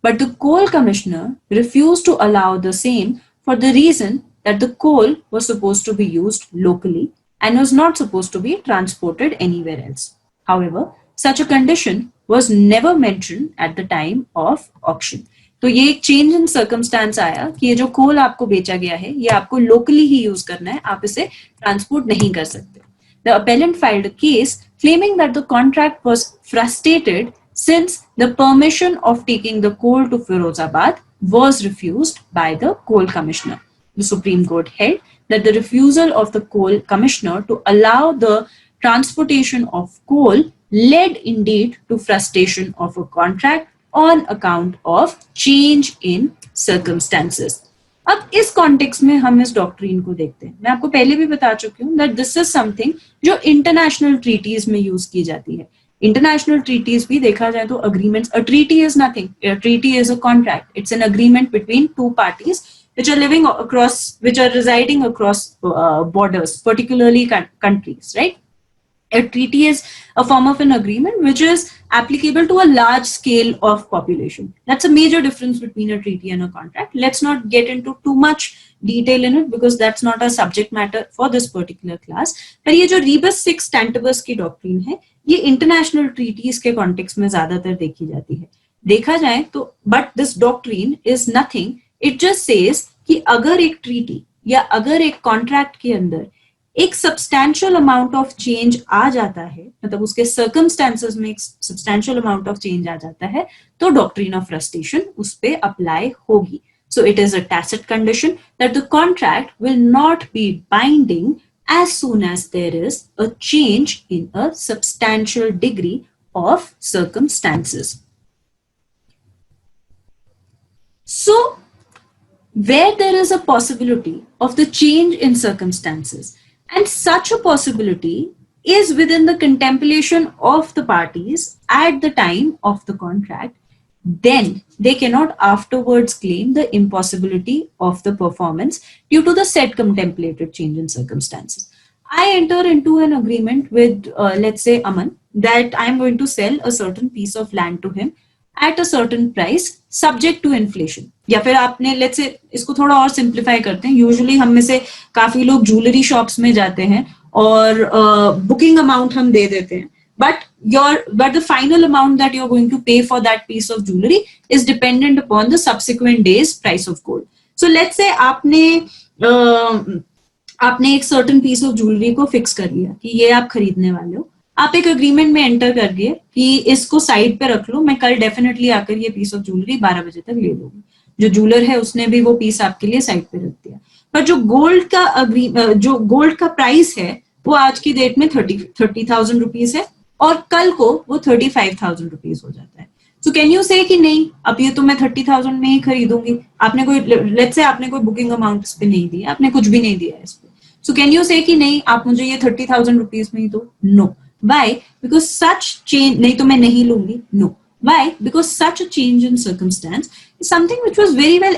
but the coal commissioner refused to allow the same for the reason that the coal was supposed to be used locally and was not supposed to be transported anywhere else. However, such a condition was never mentioned at the time of auction. तो ये एक change in circumstance आया कि ये जो कोल आपको बेचा गया है ये आपको लोकली ही यूज करना है, आप इसे ट्रांसपोर्ट नहीं कर सकते. The appellant filed a case claiming that the contract was frustrated since the permission of taking the coal to Firozabad was refused by the coal commissioner. The supreme court held that the refusal of the coal commissioner to allow the transportation of coal led indeed to frustration of a contract on account of change in circumstances. अब इस context में हम इस doctrine को देखते हैं. मैं आपको पहले भी बता चुकी हूँ दैट दिस इज समथिंग जो इंटरनेशनल ट्रीटीज में यूज की जाती है. इंटरनेशनल ट्रीटीज भी देखा जाए तो agreements, a treaty is nothing, a treaty is a contract, it's an agreement between two parties which are living across, which are residing across borders, particularly countries, right? A treaty is a form of an agreement which is applicable to a large scale of population. That's a major difference between a treaty and a contract. Let's not get into too much detail in it because that's not a subject matter for this particular class. पर ये जो rebus sic stantibus की doctrine है, ये international treaties के context में ज्यादातर देखी जाती है. देखा जाए तो but this doctrine is nothing. It just says कि अगर एक ट्रीटी या अगर एक कॉन्ट्रैक्ट के अंदर एक सब्सटैंशियल अमाउंट ऑफ चेंज आ जाता है, मतलब उसके सर्कमस्टेंसेस में एक सब्सटैंशियल अमाउंट ऑफ चेंज आ जाता है, तो डॉक्ट्रिन ऑफ फ्रस्ट्रेशन उस पे अप्लाई होगी. So it is a tacit condition that the contract will not be binding as soon as there is a change in a substantial degree of circumstances. So where there is a possibility of the change in circumstances, and such a possibility is within the contemplation of the parties at the time of the contract, then they cannot afterwards claim the impossibility of the performance due to the said contemplated change in circumstances. I enter into an agreement with, let's say, Aman, that I am going to sell a certain piece of land to him at a certain price subject to inflation. या फिर आपने let's say इसको थोड़ा और simplify करते हैं. Usually हम में से काफी लोग ज्वेलरी शॉप्स में जाते हैं और बुकिंग अमाउंट हम दे देते हैं, but the final amount that you're going to pay for that piece of jewelry is dependent upon the subsequent day's price of gold. So let's say आपने एक certain piece of jewelry को fix कर लिया कि ये आप खरीदने वाले हो. आप एक अग्रीमेंट में एंटर कर दिए कि इसको साइड पे रख लो, मैं कल डेफिनेटली आकर ये पीस ऑफ ज्वेलरी 12 बजे तक ले लूंगी. जो ज्वेलर है उसने भी वो पीस आपके लिए साइड पे रख दिया. पर जो गोल्ड का प्राइस है वो आज की डेट में 30,000 रुपीज है और कल को वो 35,000 रुपीज हो जाता है. सो कैन यू से कि नहीं, अब ये तो मैं 30,000 में ही खरीदूंगी. आपने कोई लेट्स से आपने कोई बुकिंग अमाउंट इस पे नहीं दिया, आपने कुछ भी नहीं दिया इस पे. सो कैन यू से कि नहीं आप मुझे ये 30,000 रुपीज में ही दो? No. Why? Because such change, नहीं तो मैं नहीं लूंगी. No. Why? Because such a change in circumstance is something which was very well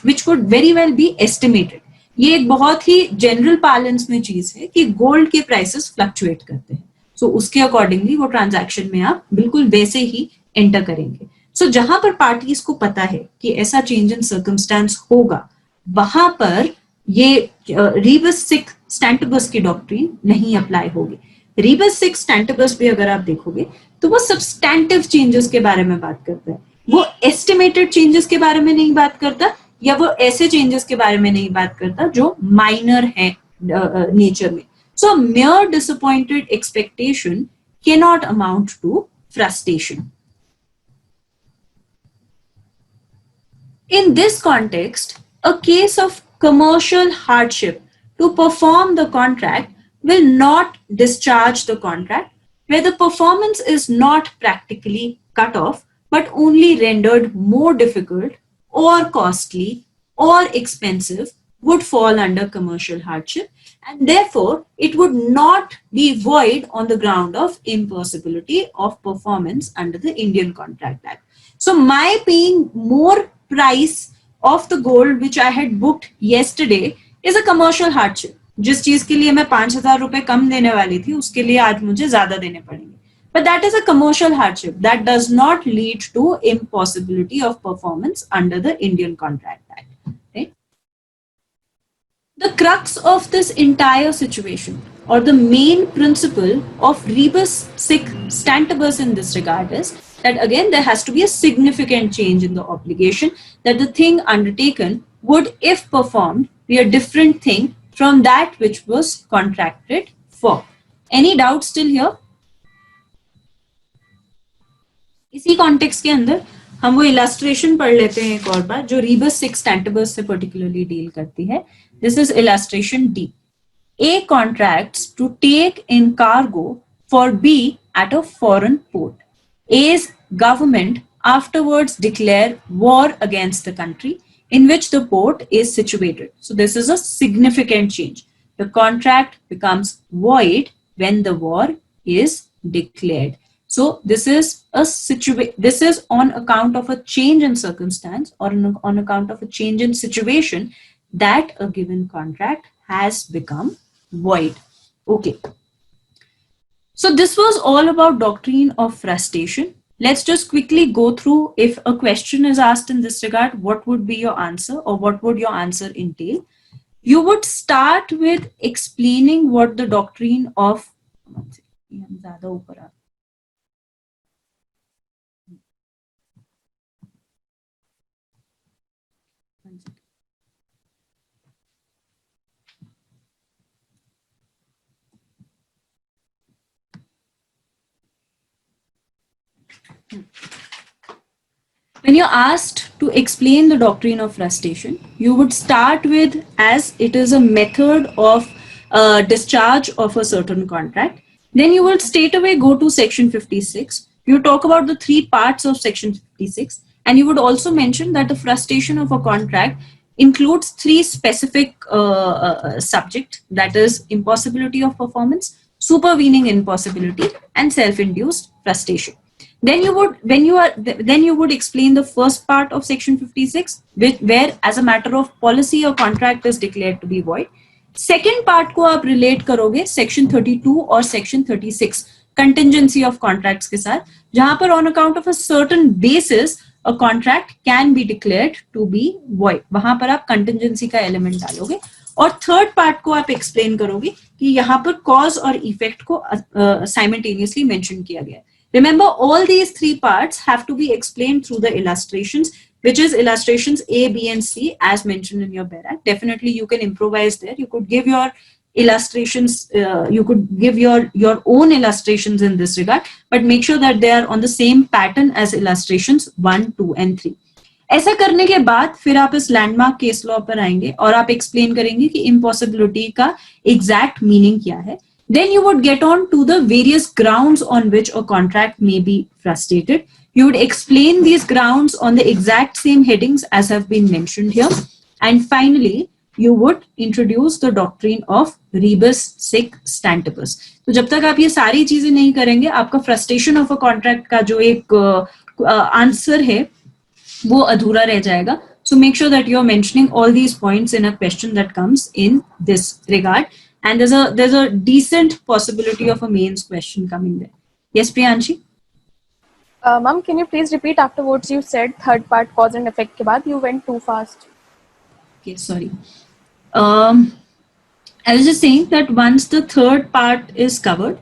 which could very well be estimated. ये एक बहुत ही जनरल पार्लेंस में चीज है कि गोल्ड के प्राइसेस फ्लक्चुएट करते हैं. सो उसके अकॉर्डिंगली वो ट्रांजैक्शन में आप बिल्कुल वैसे ही एंटर करेंगे. सो जहां पर पार्टीज को पता है कि ऐसा चेंज इन सर्कमस्टेंस होगा, वहां पर ये rebus sic stantibus की डॉक्ट्रिन नहीं अप्लाई होगी. rebus sic stantibus भी अगर आप देखोगे तो वो सब्सटैंटिव चेंजेस के बारे में बात करता है, वो एस्टिमेटेड चेंजेस के बारे में नहीं बात करता, या वो ऐसे चेंजेस के बारे में नहीं बात करता जो माइनर है नेचर में. सो mere disappointed expectation cannot amount to frustration. In this context, a case of commercial hardship to perform the contract will not discharge the contract where the performance is not practically cut off but only rendered more difficult or costly or expensive would fall under commercial hardship, and therefore it would not be void on the ground of impossibility of performance under the Indian Contract Act. So my paying more price of the gold which I had booked yesterday is a commercial hardship. जिस चीज के लिए मैं 5,000 रुपए कम देने वाली थी उसके लिए आज मुझे ज्यादा देने पड़ेंगे. But that is a commercial hardship that does not lead to impossibility of performance under the Indian Contract Act. Right? The crux of this entire situation, or the main principle of rebus sic stantibus in this regard, is that again there has to be a significant change in the obligation, that the thing undertaken would, if performed, be a different thing from that which was contracted for. Any doubt still here? इसी context के अंदर हम वो illustration पढ़ लेते हैं एक और बार जो rebus sic stantibus से पर्टिकुलरली डील करती है. This is illustration D. A contracts to take in cargo for B at a foreign port. A's government afterwards declare war against the country. in which the port is situated. So this is a significant change. The contract becomes void when the war is declared. So this is this is on account of a change in circumstance or on account of a change in situation that a given contract has become void. Okay. So this was all about doctrine of frustration. Let's just quickly go through, if a question is asked in this regard, what would be your answer or what would your answer entail? You would start with explaining what the doctrine of when you're asked to explain the doctrine of frustration, you would start with, as it is a method of discharge of a certain contract. Then you will straight away go to section 56. You talk about the three parts of section 56, and you would also mention that the frustration of a contract includes three specific subjects, that is impossibility of performance, supervening impossibility, and self-induced frustration. Then you would explain the first part of section 56, where as a matter of policy a contract is declared to be void. Second part को आप relate करोगे section 32 और section 36 contingency of contracts के साथ, जहां पर on account of a certain basis a contract can be declared to be void. वहां पर आप contingency का element डालोगे. और थर्ड पार्ट को आप एक्सप्लेन करोगे कि यहाँ पर कॉज और इफेक्ट को simultaneously mention किया गया है. Remember, all these three parts have to be explained through the illustrations, which is illustrations A, B, and C, as mentioned in your BERAC. Definitely, you can improvise there. You could give your illustrations, you could give your own illustrations in this regard, but make sure that they are on the same pattern as illustrations 1, 2, and 3. ऐसा करने के बाद फिर आप इस landmark case law पर आएंगे और आप एक्सप्लेन करेंगे कि इम्पॉसिबिलिटी का एग्जैक्ट मीनिंग क्या है. Then you would get on to the various grounds on which a contract may be frustrated. You would explain these grounds on the exact same headings as have been mentioned here. And finally, you would introduce the doctrine of rebus sic stantibus. तो जब तक आप ये सारी चीजें नहीं करेंगे, आपका frustration of a contract का जो एक आंसर है वो अधूरा रह जाएगा. So make sure that you're mentioning all these points in a question that comes in this regard. And there's a decent possibility of a mains question coming there. Yes, Priyanshi? Ma'am, can you please repeat afterwards? You said third part cause and effect के बाद. You went too fast. Okay, sorry. I was just saying that once the third part is covered,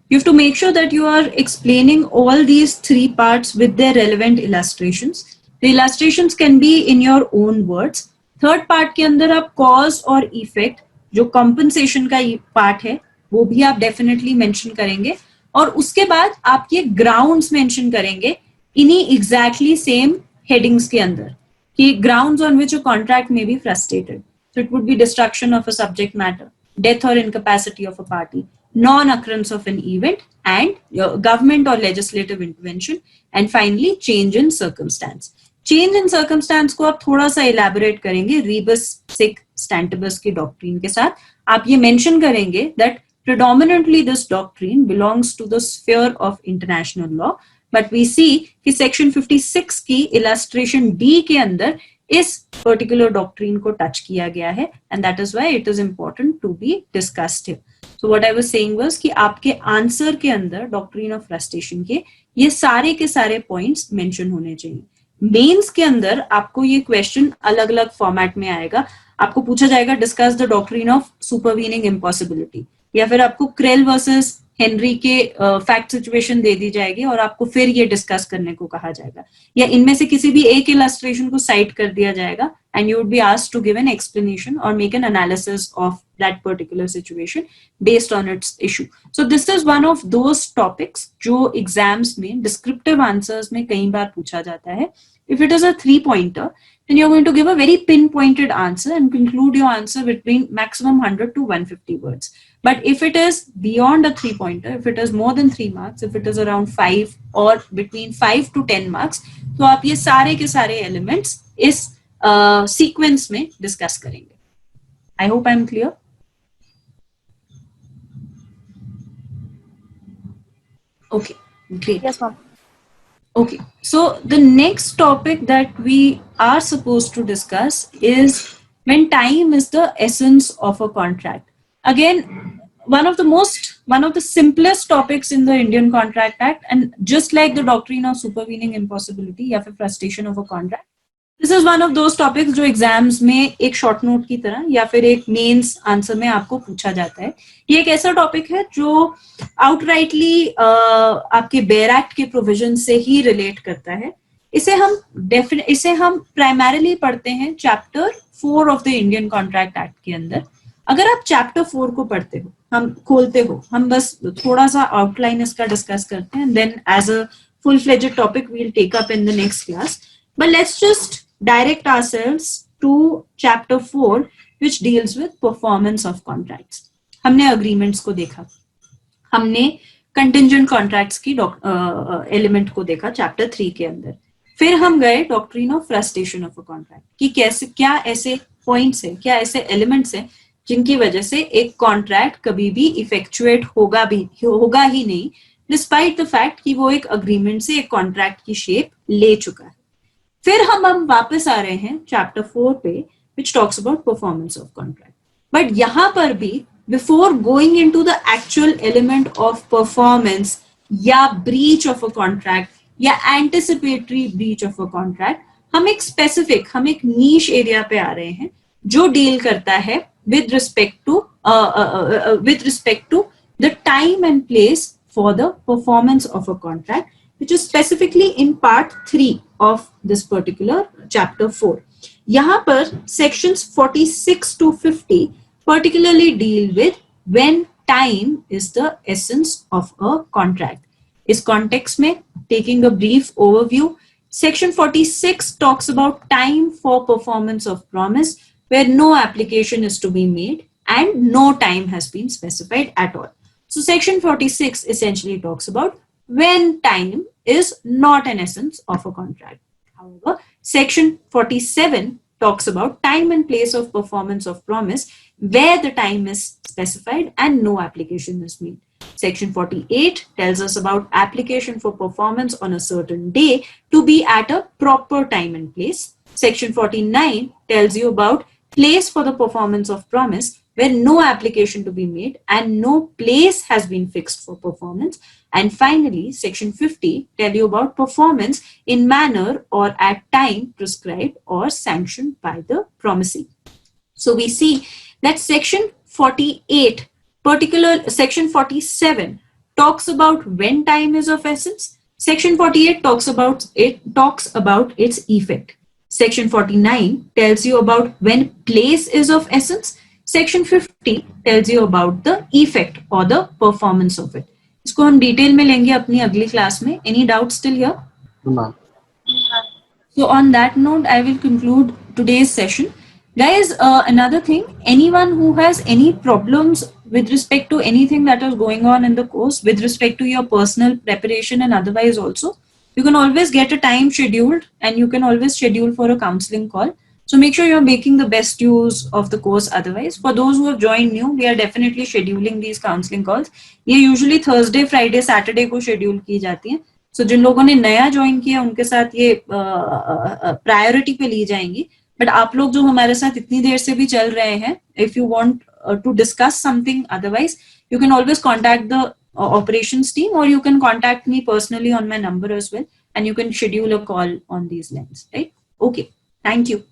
you have to make sure that you are explaining all these three parts with their relevant illustrations. The illustrations can be in your own words. Third part के अंदर आप cause और effect, जो compensation का part है, वो भी आप definitely mention करेंगे. और उसके बाद आप ये grounds mention करेंगे इन्हीं exactly same headings के अंदर, कि grounds on which a contract may be frustrated. So it would be destruction of a subject matter, death or incapacity of a party, non-occurrence of an event, and government or legislative intervention, and finally change in circumstance. Change in circumstance को आप थोड़ा सा elaborate करेंगे rebus sic stantibus की doctrine के साथ. आप ये mention करेंगे that predominantly this doctrine belongs to the sphere of international law, but we see कि section 56 की illustration D के अंदर इस particular doctrine को touch किया गया है, and that is why it is important to be discussed here. So what I was saying was कि आपके answer के अंदर doctrine of frustration के ये सारे के सारे points mention होने चाहिए. मेंस के अंदर आपको ये क्वेश्चन अलग अलग फॉर्मेट में आएगा. आपको पूछा जाएगा discuss the doctrine of supervening impossibility, या फिर आपको क्रेल वर्सेस हेनरी के फैक्ट सिचुएशन दे दी जाएगी और आपको फिर ये डिस्कस करने को कहा जाएगा, या इनमें से किसी भी एक इलस्ट्रेशन को साइट कर दिया जाएगा and you would be asked to give an explanation और make an analysis of that particular situation based on its issue. So this is one of those topics जो exams में descriptive answers में कई बार पूछा जाता है. If it is a 3-pointer, then you're going to give a very pinpointed answer and conclude your answer between maximum 100 to 150 words. But if it is beyond a 3-pointer, if it is more than 3 marks, if it is around 5 or between 5 to 10 marks, तो आप ये सारे के सारे elements इस sequence में discuss करेंगे. I hope I am clear. Okay, great. Yes, ma'am. Okay, so the next topic that we are supposed to discuss is when time is the essence of a contract. Again, one of the simplest topics in the Indian Contract Act, and just like the doctrine of supervening impossibility या फिर frustration of a contract, this is one of those topics जो exams में एक short note की तरह या फिर एक मेंस आंसर में आपको पूछा जाता है. ये एक ऐसा टॉपिक है जो आउटराइटली आपके बेयर एक्ट के प्रोविजन से ही रिलेट करता है. इसे हम प्राइमरीली पढ़ते हैं chapter 4 of the Indian Contract act के अंदर. अगर आप चैप्टर 4 को पढ़ते हो, हम खोलते हो, हम बस थोड़ा सा आउटलाइन इसका डिस्कस करते हैं, then as a full fledged topic we will take up in the next class. But let's just direct ourselves to chapter 4, which deals with performance of contracts. हमने agreements को देखा, हमने contingent contracts की element को देखा chapter 3 के अंदर. फिर हम गए doctrine of frustration of a contract कि क्या ऐसे points है, क्या ऐसे elements हैं जिनकी वजह से एक contract कभी भी effectuate होगा ही नहीं, despite the fact कि वो एक agreement से एक contract की shape ले चुका है. फिर हम वापस आ रहे हैं चैप्टर 4 पे, which talks about performance of contract. But यहाँ पर भी before going into the actual element of performance या breach of a contract या anticipatory breach of a contract, हम एक specific, हम एक niche area पे आ रहे हैं जो deal करता है with respect to the time and place for the performance of a contract, which is specifically in part 3 of this particular chapter 4. यहाँ पर sections 46 to 50 particularly deal with when time is the essence of a contract. इस context में, taking a brief overview, section 46 talks about time for performance of promise where no application is to be made and no time has been specified at all. So section 46 essentially talks about when time is not an essence of a contract. However, section 47 talks about time and place of performance of promise where the time is specified and no application is made. Section 48 tells us about application for performance on a certain day to be at a proper time and place. Section 49 tells you about place for the performance of promise where no application to be made and no place has been fixed for performance. And finally, section 50 tell you about performance in manner or at time prescribed or sanctioned by the promisee. So we see that section 48, section 47 talks about when time is of essence. Section 48 talks about its effect. Section 49 tells you about when place is of essence. Section 50 tells you about the effect or the performance of it. इसको हम detail में लेंगे अपनी अगली class में. Any doubt still here? No. So on that note, I will conclude today's session. Guys, another thing, anyone who has any problems with respect to anything that is going on in the course, with respect to your personal preparation and otherwise also, you can always get a time scheduled and you can always schedule for a counseling call. So make sure you're making the best use of the course otherwise. For those who have joined new, we are definitely scheduling these counseling calls. ये usually Thursday, Friday, Saturday को schedule की जाती हैं. So जिन लोगों ने नया join किया उनके साथ ये priority पे ली जाएंगी. But आप लोग जो हमारे साथ इतनी देर से भी चल रहे हैं, if you want to discuss something otherwise, you can always contact the operations team or you can contact me personally on my number as well and you can schedule a call on these lines, right? Okay, thank you.